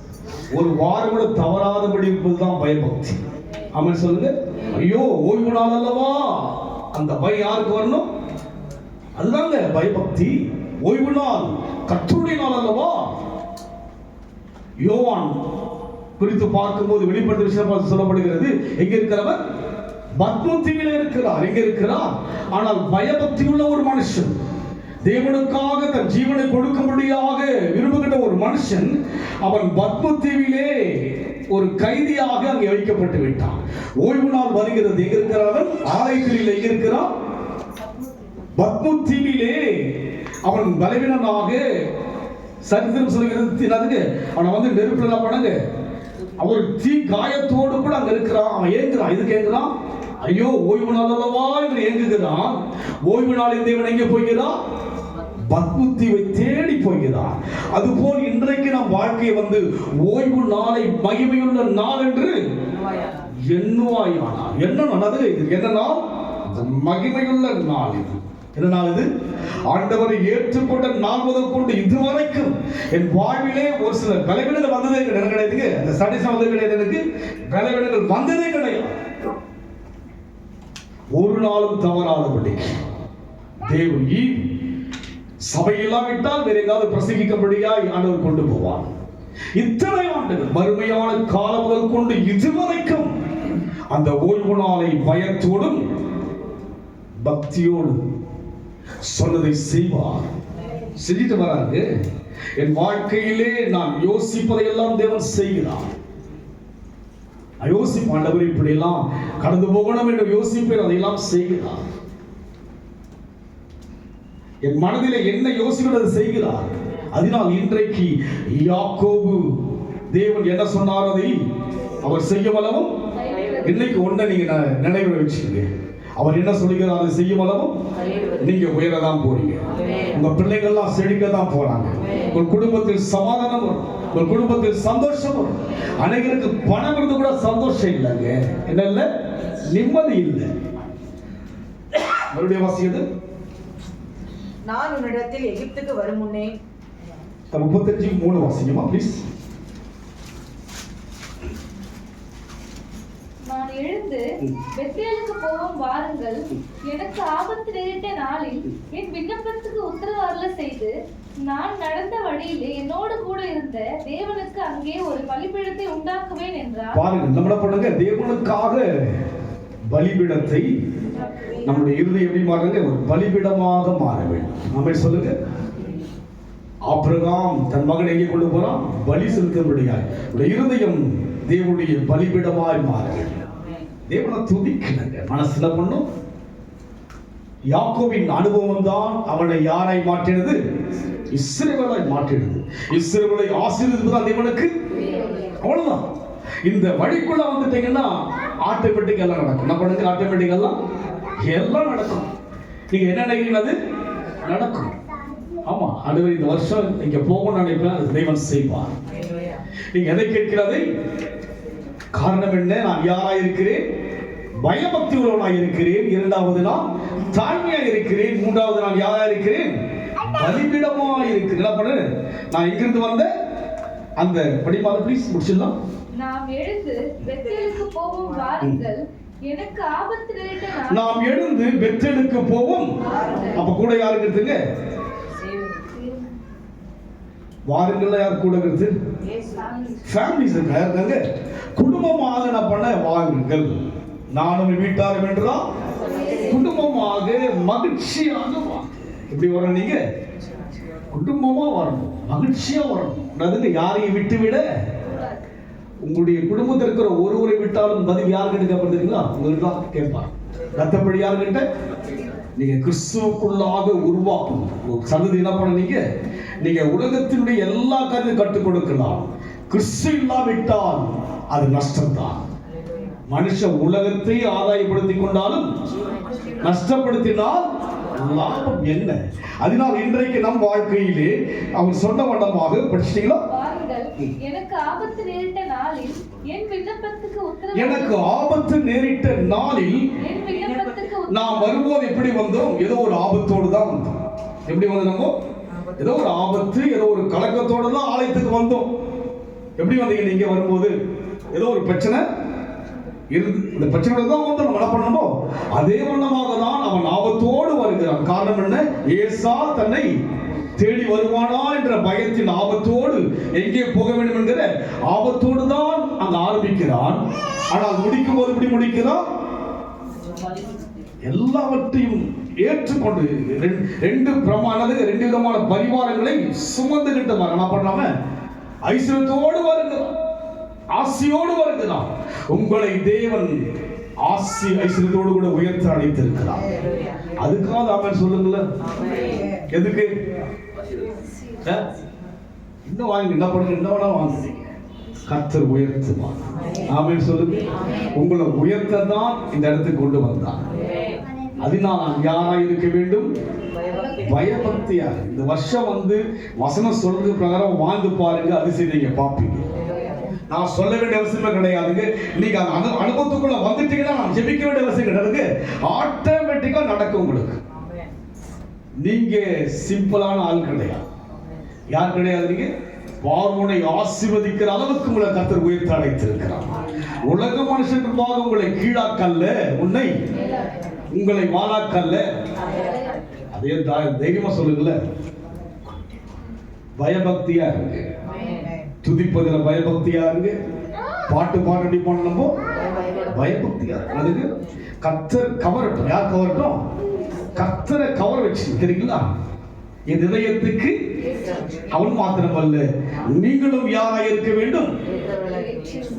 ஒரு வாரம் கூட தவறாதபடி இருப்பதுதான் பயபக்தி. ஆமென் சொல்லுங்க. ஐயோ, ஓய்வு நாள் அல்லவா, அந்த பயம் யாருக்கு வரணும்? அதுதாங்க பயபக்தி. ஓய்வு நாள் கர்த்தருடைய நாள் அல்லவா. யோவான் குறித்து பார்க்கும்போது வெளிப்படுத்த விஷயம் சொல்லப்படுகிறது. எங்க இருக்கிறவர்? பத்ம தீவிலே இருக்கிறார். எங்க இருக்கிறார்? ஆனால் பயபக்தி உள்ள ஒரு மனுஷன் தேவனுக்காக தன் ஜீவனை கொடுக்கும்படியாக விரும்புகின்ற ஒரு மனுஷன் அவன் பத்ம தீவிலே ஒரு கைதியாக அங்கே வைக்கப்பட்டு விட்டான். ஓய்வு நாள் வருகிறது. எங்க இருக்கிறான்? ஆலயத்தில் எங்க இருக்கிறான்? பத்ம தீவிலே அவன் பலவீனனாக சரித்திரம் சொல்கிறது. அவனை வந்து நெருப்புல பண்ணுங்க, அவர் தீ காயத்தோடு கூட அங்க இருக்கிறான். அவன் ஏங்குறான். இது கேட்கிறான், ஐயோ ஓய்வு நாள் அல்லவா என்று ஏங்குகிறான். ஓய்வு நாளில் தேவன் எங்கே போகிறான்? பத்மத்தீவை தேடி போகிறான். அதுபோல் இன்றைக்கு நம் வாழ்க்கையை வந்து ஓய்வு நாளை மகிமையுள்ள நாள் என்று எண்ணுவாயானால். என்ன நல்லது? என்ன நாள்? மகிமையுள்ள நாள். இது என்ன நாள்? இது ஆண்டவரை ஏற்றுக்கொண்ட நாள் முதல் கொண்டு இதுவரைக்கும் என் வாழ்விலே ஒரு சில பலவீனங்கள் வந்ததே கிடையாது. அந்த சண்டேஸ் வந்தது கிடையாது. எனக்கு பலவீனங்கள் வந்ததே கிடையாது. ஒரு நாளும் தவறாதபடி தேவன் சபையில்லாவிட்டால் வேற எங்காவது பிரசங்கிக்கும்படியாய் ஆண்டவர் கொண்டு போவார். இத்தனை ஆண்டுகள் மறுமையான காலம் முதல் கொண்டு இதுவரைக்கும் அந்த ஓய்வு நாளை பயத்தோடும் பக்தியோடு சொன்னதை செய்வார். செஞ்சுட்டு வராங்க. என் வாழ்க்கையிலே நான் யோசிப்பதையெல்லாம் தேவன் செய்கிறார். யோசிப்பு ஆண்டவர் இப்படி எல்லாம் கடந்து போகணும் என்று யோசிப்பேன், அதையெல்லாம் செய்கிறார். என் மனதிலே என்ன யோசிக்கிறது செய்கிறார். அதனால் இன்றைக்கு யாக்கோபு தேவன் என்ன சொன்னார் அதை அவர் செய்ய வல்லவும். இன்னைக்கு ஒன்றை நீங்க நினைவு வச்சுக்கீங்க. அவர் என்ன சொல்லுகிறார் அதை செய்யும் அளவும் நீங்க உயரதான் போறீங்க. உங்க பிள்ளைகள்லாம் செழிக்க தான் போறாங்க. உங்கள் குடும்பத்தில் சமாதானம் வரும், உங்கள் குடும்பத்தில் சந்தோஷம் வரும். அனைவருக்கு பணம் இருந்து கூட சந்தோஷம் இல்லைங்க. என்ன இல்லை? நிம்மதி இல்லை. மறுபடியும் வாசியது.
நான் உன்னிடத்தில் எகிப்துக்கு வரும் முன்னே
35:3 வாசிக்குமா ப்ளீஸ்.
நான் எழுந்து பெத்தேலுக்கு போவோம் வாருங்கள், எனக்கு ஆபத்து நேரிட்ட நாளில் என் விண்ணப்பத்துக்கு உத்தரவு அருளச் செய்து நான் நடந்த வழியிலே என்னோடு கூட இருந்த தேவனுக்கு அங்கே ஒரு பலிபீடத்தை உண்டாக்குவேன் என்றார்.
பாருங்க, நம்மள பண்ணுங்க, தேவனுக்காக பலிபீடத்தை நம்முடைய இருதயம் எப்படி மாறுங்க? ஒரு பலிபீடமாக மாற வேண்டும். நம்ம சொல்லுங்க. ஆபிரகாம் தன் மகனை எங்கே கொண்டு போறான்? பலி செலுத்தும்படியாய். இருதயம் தேவனுடைய பலிபீடமாய் மாற வேண்டும். தேவனை துதிக்கணுங்க. மனசுல பண்ணும். யாக்கோபின் அனுபவம் தான் அவனை யாரை மாற்றினது? இஸ்ரவேலை மாற்றினது. இஸ்ரவேலை ஆசீர்வதிப்பதுதான் தேவனுக்கு. அவ்வளவுதான். இந்த வழிக்குள்ள வந்துட்டீங்கன்னா ஆட்டோமேட்டிக் எல்லாம் நடக்கும். என்ன பண்ணுங்க? ஆட்டோமேட்டிக் எல்லாம் நடக்கும். நீங்க என்ன நினைக்கிறீங்க? அது நடக்கும். ஆமா, அடுத்த இந்த வருஷம் நீங்க போகணும்னு நினைப்பேன், அது தேவன் செய்வார். நீங்க எதை கேட்கிறதை காரணம் என்ன? நான் யாராய் இருக்கிறேன்? பயபக்தி உள்ளவனாய் இருக்கிறேன். இரண்டாவது நான் தாழ்மையாய் இருக்கிறேன். மூன்றாவது நான் யாரா இருக்கிறேன்? பலிபீடமாய் இருக்கிறேன். என்ன பண்ணு? நான் எங்கிருந்து வந்த அந்த படிப்பாத ப்ளீஸ் முடிச்சிடலாம்.
நாம் எழுந்து பெத்தேலுக்கு போவோம் வாருங்கள், எனக்கு ஆபத்து நேரிட்ட நாளில்.
நாம் எழுந்து பெத்தேலுக்கு போவோம். அப்ப கூட யாரு இருக்குதுங்க? வாருங்கள்ல யார் கூட இருக்குது? ஃபேமிலிஸ் இருக்காங்க. குடும்பமாக என்ன பண்ண? வாருங்கள், நானும் வீட்டாரும் என்றால் குடும்பமாக மகிழ்ச்சியாக வாங்க. எப்படி வரணும்? நீங்க குடும்பமா வரணும், மகிழ்ச்சியா வரணும். அதுக்கு யாரையும் விட்டு விட. உங்களுடைய குடும்பத்தில் இருக்கிற ஒருவரை விட்டாலும் பதில் யாருக்கிட்ட கேட்பீங்களா? உங்களுக்கு தான் கேட்பார். மற்றபடி யாருக்கிட்ட? நீங்க கிறிஸ்துவுக்குள்ளாக உருவாக்கணும் சந்ததி. என்ன பண்ணீங்க? நீங்க உலகத்தினுடைய எல்லா காரியத்தையும் கற்றுக் கொடுக்கலாம். கிறிஸ்து இல்லாவிட்டால் அது நஷ்டம்தான். மனுஷன் உலகத்தை ஆதாயப்படுத்திக் கொண்டாலும் நஷ்டப்படுத்தினால் லாபம் என்ன? அதனால் இன்றைக்கு நம் வாழ்க்கையிலே அவர் சொன்ன வண்ணமாக படிச்சிட்டீங்களா?
எனக்கு ஆபத்து நேரிட்ட நாளில் என் விண்ணப்பத்துக்கு உத்தரவு.
எனக்கு ஆபத்து நேரிட்ட நாளில்
என் விண்ணப்பத்துக்கு
நாம் வரும்போது எப்படி வந்தோம்? ஏதோ ஒரு ஆபத்தோடு தான் வந்தோம். எப்படி வந்து நம்ம ஏதோ ஒரு ஆபத்து, ஏதோ ஒரு கலக்கத்தோடு தான் ஆலயத்துக்கு வந்தோம். எப்படி வந்தீங்க நீங்க வரும்போது? ஏதோ ஒரு பிரச்சனை இருந்து இந்த பிரச்சனை தான் வந்து நம்ம என்ன பண்ணணுமோ அதே வண்ணமாக தான் அவன் ஆபத்தோடு வருகிறான். காரணம் என்ன? ஏசா தன்னை தேடி வருவானா என்ற பயத்தின் ஆபத்தோடு எங்கே போக வேண்டும் என்கிற ஆபத்தோடு தான் அங்க ஆரம்பிக்கிறான். ஆனால் முடிக்கும் போது எப்படி முடிக்கிறான்? எல்லாவற்றையும் ஏற்றுக்கொண்டு ரெண்டு விதமான பரிவாரங்களை சுமந்துகிட்டு வர என்ன பண்றாங்க? ஐஸ்வர்யத்தோடு வருகிறான், ஆசியோடு வருகிறான். உங்களை தேவன் ஆசி ஐஸ்வர்யத்தோடு கூட உயர்த்த அழைத்திருக்கிறார். அதுக்காக ஆமென் சொல்லுங்களேன். எதுக்கு? இன்னும் வாங்கி என்ன பண்ணுங்க, என்ன வேணா வாங்குறீங்க, கர்த்தர் உயர்த்துவார். ஆமென் சொல்லுங்க. உங்களை உயர்த்த தான் இந்த இடத்துக்கு கொண்டு வந்தார். அதனால் நான் யாராய் இருக்க வேண்டும்? பயபக்தியா. இந்த வருஷம் வசனம் சொல்றது பிரகாரம் வாழ்ந்து பாருங்க, அதிசயம் நீங்க பார்ப்பீங்க. நான் சொல்ல வேண்டிய அவசியமே கிடையாதுங்க. நீங்க அந்த அனுபவத்துக்குள்ள வந்துட்டீங்கன்னா நான் ஜெபிக்க வேண்டிய அவசியம் கிடையாது. ஆட்டோமேட்டிக்கா நடக்கும் உங்களுக்கு. நீங்க சிம்பிளான ஆள் கிடையாது. யார் கிடையாது? நீங்க பார்வோனை ஆசீர்வதிக்கிற அளவுக்கு உங்களை கர்த்தர் உயர்த்த அழைத்திருக்கிறார். உலக மனுஷனுக்கு உங்களை கீழாக்கல்ல, உங்களை வாழாக்கல்ல. அதே தைரியமா சொல்லுங்கள. பயபக்தியா இருக்கு, துதிப்பதில் பயபக்தியா இருக்கு, பாட்டு பாடி பண்ணணும் பயபக்தியா இருக்கு. அதுக்கு கர்த்தர் கவரட்டும். யார் கவரட்டும்? கர்த்தரை கவர வச்சு தெரியுங்களா? என் இதயத்துக்கு அவன் மாத்திரமல்ல, நீங்களும் யாரா இருக்க வேண்டும்?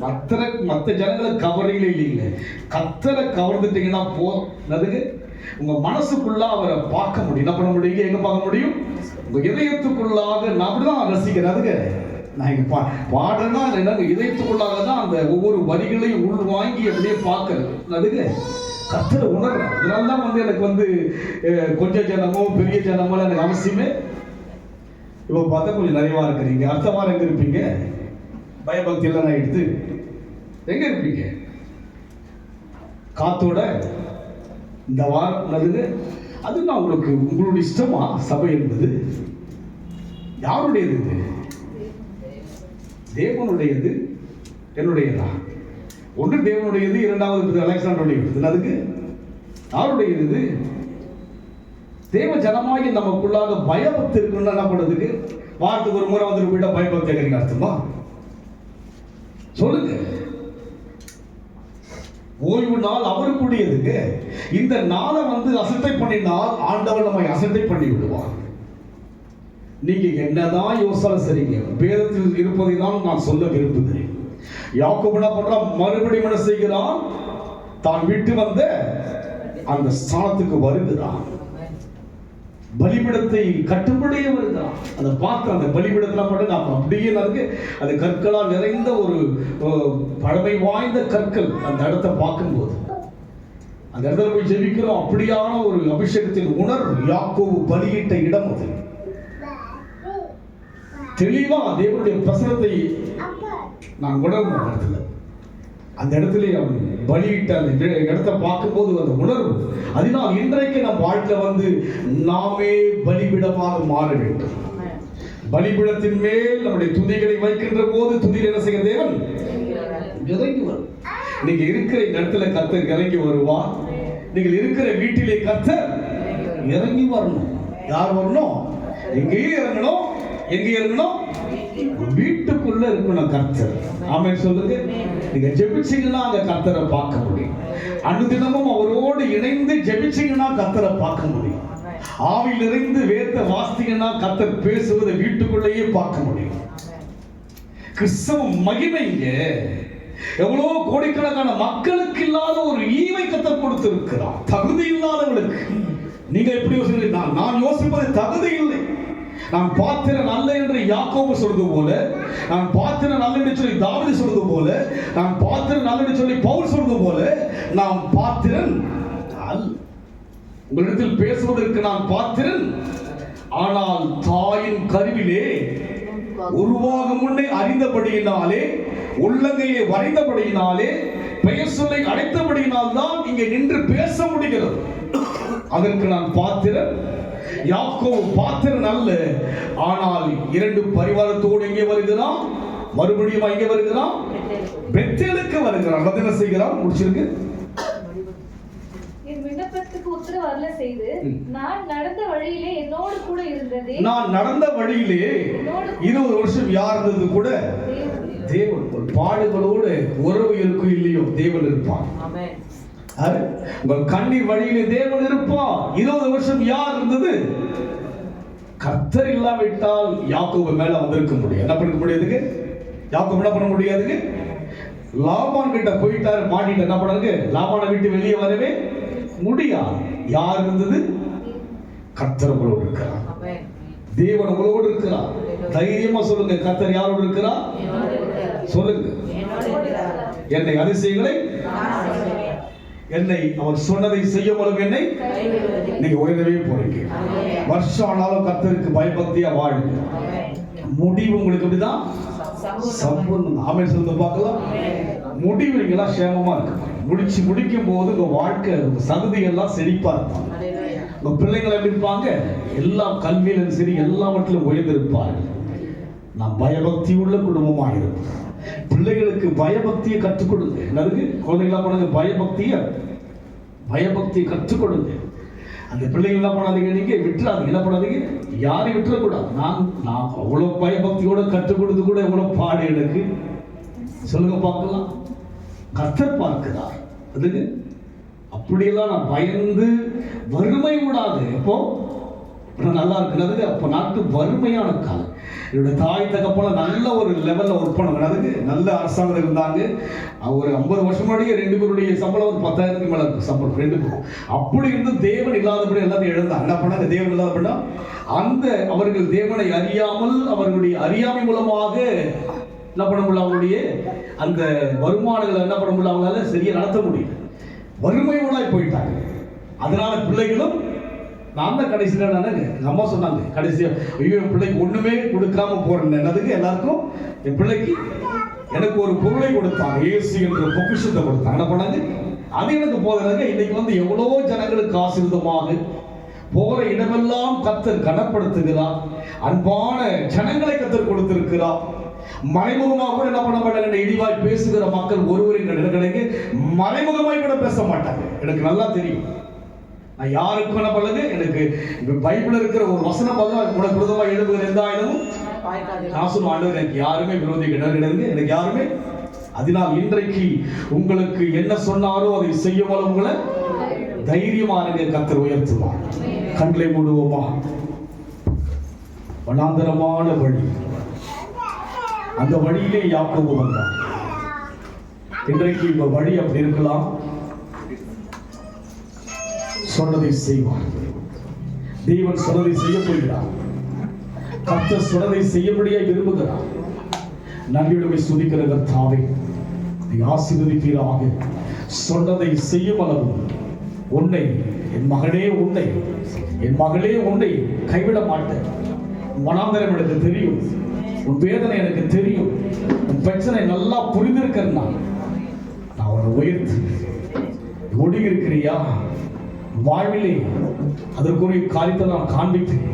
மற்ற ஜனங்களை கவரையில இல்லைங்க, கர்த்தரை கவர்ந்துட்டீங்கன்னா போதும். உங்க மனசுக்குள்ள அவரை பார்க்க முடியும். என்ன பண்ண முடியும்? எங்க பார்க்க முடியும்? உங்க இதயத்துக்குள்ளாக. நான் அப்படிதான் ரசிக்கிறேன். அதுக்கு நான் இங்க பாடுறேன்னா என்னங்க, இதயத்துக்குள்ளாக தான் அந்த ஒவ்வொரு வரிகளையும் உள் வாங்கி அப்படியே பார்க்கறது. அதுக்கு கர்த்தரை உணர்றேன். இதனால்தான் எனக்கு கொஞ்சம் ஜனமோ பெரிய ஜனமோ எனக்கு அவசியமே. இப்போ பார்த்தா கொஞ்சம் நிறைவா இருக்கிறீங்க. அடுத்த வாரம் எங்க இருப்பீங்க? பயபக்தி எல்லாம் நான் எடுத்து எங்க இருப்பீங்க? காத்தோட இந்த வாரம் அது நான் உங்களுக்கு உங்களுடைய இஷ்டமா? சபை என்பது யாருடையது? இது தேவனுடையது, என்னுடையதா? ஒன்று தேவனுடையது, இரண்டாவது அலெக்சாண்டருடையது. அதுக்கு யாருடையது? இது தேவ ஜனமாகி நமக்குள்ளாக பயபக்தி இருக்குன்னு என்ன பண்ணுறதுக்கு? வாரத்துக்கு ஒரு முறை வந்துட்டு போயிட்டா பயபக்தி கேட்குறீங்க அர்த்தமா? சொல்லுங்க. ஓய்வு நாள் அவருக்குரியதுக்கு. இந்த நாளை அசட்டை பண்ணினால் ஆண்டவர் நம்மை அசட்டை பண்ணி விடுவார். நீங்க என்னதான் யோசிச்சாலும் சரிங்க, வேதத்தில் இருப்பதை தான் நான் சொல்ல விரும்புகிறேன். யாக்கோபு என்ன பண்றான்? மறுபடியும் என்ன செய்கிறான்? தான் விட்டு வந்த அந்த ஸ்தானத்துக்கு வருகிறான். பலிபீடத்தை கட்டுப்படியே வருகிறான். அதை பார்த்து அந்த பலிபீடத்துல மட்டும் நாம் அப்படியே அது கற்களால் நிறைந்த ஒரு பழமை வாய்ந்த கற்கள். அந்த இடத்தை பார்க்கும்போது அந்த இடத்துல போய் ஜெபிக்கிறோம். அப்படியான ஒரு அபிஷேகத்தின் உணர்வு. யாக்கோபு பலியிட்ட இடம் அது. தெளிவா தேவனுடைய பிரசனத்தை நான் உணர்ந்த இடத்துல, அந்த இடத்துல அவன் பலியிட்ட அந்த இடத்தை பார்க்கும்போது அந்த உணர்வு. அதனால் இன்றைக்கு நம் வாழ்க்கை நாமே பலிபீடமாக மாற வேண்டும். பலிபீடத்தின் மேல் நம்முடைய துதிகளை வைக்கின்ற போது துதியில் என்ன செய்ய தேவன் இறங்கி வரும். நீங்க இருக்கிற இடத்துல கர்த்தர் இறங்கி வருவார். நீங்கள் இருக்கிற வீட்டிலே கர்த்தர் இறங்கி வரணும். யார் வரணும்? எங்கேயும் இறங்கணும். எங்க இறங்கணும்? வீட்டுக்குள்ள இருக்கணும் கர்த்தர். ஆமென் சொல்லுங்க. நீங்க ஜெபிச்சீங்கன்னா அங்க கர்த்தரை பார்க்க முடியும். அனுதினமும் அவரோடு இணைந்து ஜெபிச்சீங்கன்னா கர்த்தரை பார்க்க முடியும். ஆவியில் இருந்து வேத வாசித்தீங்கன்னா கர்த்தர் பேசுவதை வீட்டுக்குள்ளேயே பார்க்க முடியும். கிறிஸ்தவ மகிமைங்க எவ்வளவு கோடிக்கணக்கான மக்களுக்கு இல்லாத ஒரு ஈவை கர்த்தர் கொடுத்திருக்கிறார். தகுதி இல்லாதவர்களுக்கு. நீங்க எப்படி யோசிக்கிறீங்க? நான் யோசிப்பது தகுதி இல்லை. நான் பாத்திரன் அல்ல என்று யாக்கோபு சொல்றது போல, நான் பாத்திரன் அல்ல என்று சொல்லி தாவீது சொல்றது போல, நான் பாத்திரன் அல்ல என்று சொல்லி பவுல் சொல்றது போல, நான் பாத்திரன் அல்ல. உங்களிடத்தில் பேசுவதற்கு நான் பாத்திரன், ஆனால் தாயின் கருவிலே உருவாகும் முன்னே அறிந்தபடியினாலே, உள்ளங்கையை வரைந்தபடியினாலே, பெயர் சொல்லை அழைத்தபடியினால் தான் இங்கே நின்று பேச முடிகிறது. அதற்கு நான் பாத்திரன். யாக்கோபு பாத்திரன் அல்ல, ஆனால் இரண்டு பரிவாரத்தோடு எங்கே வருகிறான்? மறுபடியும் எங்கே வருகிறான்? பெத்தேலுக்கு வருகிறான். என்ன செய்கிறான்? முடிச்சிருக்கு.
என் விண்ணப்பத்துக்கு உத்தரவு அருள செய்து, நான் நடந்த வழியிலே என்னோடு கூட இருந்ததே.
நான் நடந்த வழியிலே 20 வருஷம் யார் இருந்தது கூட? தேவன். பாடுகளோடு உறவு இருக்கும் இல்லையோ தேவன் இருப்பான். உங்கள் கண்ணீர் வழியிலே தேவன் இருப்பார். 20 வருஷம் யார் இருந்தது? கர்த்தர் இல்லாவிட்டால் யாக்கோபு மேல வந்திருக்க முடியும். என்ன பண்ண முடியாதுங்க? யாக்கோபு என்ன பண்ண முடியாதுங்க? லாபான் கிட்ட போயிட்டாரு, மாட்டிட்டு என்ன பண்ணாங்க? லாபானை விட்டு வெளியே வரவே முடியாது. யார் இருந்தது? கர்த்தர் உங்களோடு இருக்கிறார். தேவன் உங்களோடு இருக்கிறார். தைரியமா சொல்லுங்க, கர்த்தர் யாரோடு இருக்கிறார்? சொல்லுங்க. என்னை அதிசயங்களை என்னை அவர் சொன்னதை செய்ய மூலம் என்னை நீங்க உயர்ந்தவே போறீங்க. வருஷம் ஆனாலும் கர்த்தருக்கு பயபக்தியா வாழுங்க. முடிவு உங்களுக்கு அப்படிதான் சம்பூர்ணம். ஆமென் சொல்லுங்க பார்க்கலாம். முடிவு நீங்களா சேமமா இருக்கு. முடிக்கும் போது உங்க வாழ்க்கை சந்ததி எல்லாம் செழிப்பா இருப்பாங்க. உங்க பிள்ளைங்களை எப்படி இருப்பாங்க? எல்லாம் கல்வியிலும் சரி எல்லாவற்றிலும் உயர்ந்திருப்பார்கள். நான் பயபக்தி உள்ள குடும்பமாக இருக்கும். பிள்ளைகளுக்கு பயபக்தியை கற்றுக் கொடுங்க. என்னது? குழந்தைங்களா பண்ணுங்க, பயபக்தியை கற்றுக் கொடுங்க. அந்த பிள்ளைகள் என்ன பண்ணாதீங்க, நீங்க விட்டுறாதீங்க. என்ன பண்ணாதீங்க, யாரையும் விட்டுறக்கூடாது. நான் அவ்வளவு பயபக்தியோட கற்றுக் கொடுத்து கூட எவ்வளவு பாடு எனக்கு சொல்லுங்க பார்க்கலாம். கர்த்தர் பார்க்கிறார். அதுக்கு அப்படியெல்லாம் நான் பயந்து வறுமை கூடாது. எப்போ நல்லா இருக்கிறதுக்கு அப்போ நாட்டு வறுமையான காலம். என்னோட தாய் தகப்பன நல்ல ஒரு லெவலில் ஒர்க் பண்ணுவாங்க. அதுக்கு நல்ல அரசாங்கம் இருந்தாங்க. ஒரு 50 வருஷம் முன்னாடியே 2 பேருடைய சம்பளம் ஒரு 10,000 மேல இருக்கும் சம்பளம் 2 பேரும். அப்படி இருந்து தேவன் இல்லாதபடி எல்லாத்தையும் எழுந்தாங்க. என்ன பண்ணாங்க? தேவன் இல்லாதபடினா அந்த அவர்கள் தேவனை அறியாமல் அவர்களுடைய அறியாமை மூலமாக என்ன பண்ண முடியல, அவங்களுடைய அந்த வருமானங்களை என்ன பண்ண முடியல, அவங்களால சரியா நடத்த முடியல. வறுமையோடாய் போயிட்டாங்க. அதனால பிள்ளைகளும் நான் தான் கடைசியில் அம்மா சொன்னாங்க, கடைசியா ஐயோ என் பிள்ளைக்கு ஒண்ணுமே கொடுக்காம போறேன். என்னதுக்கு? எல்லாருக்கும் என் பிள்ளைக்கு எனக்கு ஒரு பொருளை கொடுத்தாங்க, இயேசு என்ற பொக்கிஷத்தை கொடுத்தாங்க. என்ன பண்ணாங்க? அது எனக்கு போதுங்க. இன்னைக்கு எவ்வளவோ ஜனங்களுக்கு ஆசீர்வாதமாக போற இடமெல்லாம் கர்த்தர் கனப்படுத்துகிறார். அன்பான ஜனங்களை கர்த்தர் கொடுத்திருக்கிறார். மறைமுகமாக கூட என்ன பண்ண மாட்டாங்க, இழிவாய் பேசுகிற மக்கள் ஒருவரின் கிடையாது. மறைமுகமாய் கூட பேச மாட்டாங்க. எனக்கு நல்லா தெரியும். நான் யாருக்கும் என்ன பண்ணுது, எனக்கு பைபிள் இருக்கிற ஒரு வசனம் உனக்கு விரோதமாக எழுதுகிற எந்த ஆயுதமும் நான் சொல்லுவேன், ஆண்டவர் எனக்கு யாருமே விரோதி கிடையாது, எனக்கு யாருமே. அதனால் இன்றைக்கு உங்களுக்கு என்ன சொன்னாரோ அதை செய்யவாலும் உங்களை தைரியமா இருங்க, கர்த்தர் உயர்த்துவார். கண்களை மூடுவோமா? வனாந்தரமான வழி, அந்த வழியிலே யாக்கோபு வந்தார். இன்றைக்கு இந்த வழி அப்படி இருக்கலாம். சொன்னதை செய்வார். தேவன் சொன்னதை செய்ய போகிறார். கர்த்தர் சொன்னதை செய்யபடியாக விரும்புகிறார். நன்றியுடமை சுதிக்கிற கர்த்தாவே, நீ ஆசீர்வதிப்பீராக. சொன்னதை செய்யும் அளவு உன்னை என் மகனே உன்னை கைவிட மாட்டேன். மனாந்தரம் எனக்கு தெரியும், உன் வேதனை எனக்கு தெரியும், உன் பிரச்சனை நல்லா புரிந்திருக்கிறேன். நான் உன்னை உயர்த்து ஒடுங்கி இருக்கிறியா வாழ்விலே அதற்குரிய காரியத்தை நான் காண்பிப்பேன்.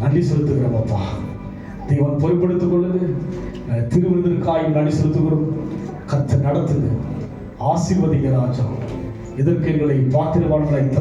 நன்றி செலுத்துகிறோம் அப்பா. தேவன் பொறுப்படுத்திக் கொள்ளுங்க. திருவிருந்திற்காயும் நன்றி செலுத்துகிறோம். கர்த்தர் நடத்துங்க, ஆசீர்வதிங்க ராஜா. இதற்கு எங்களை பாத்திரவான்களை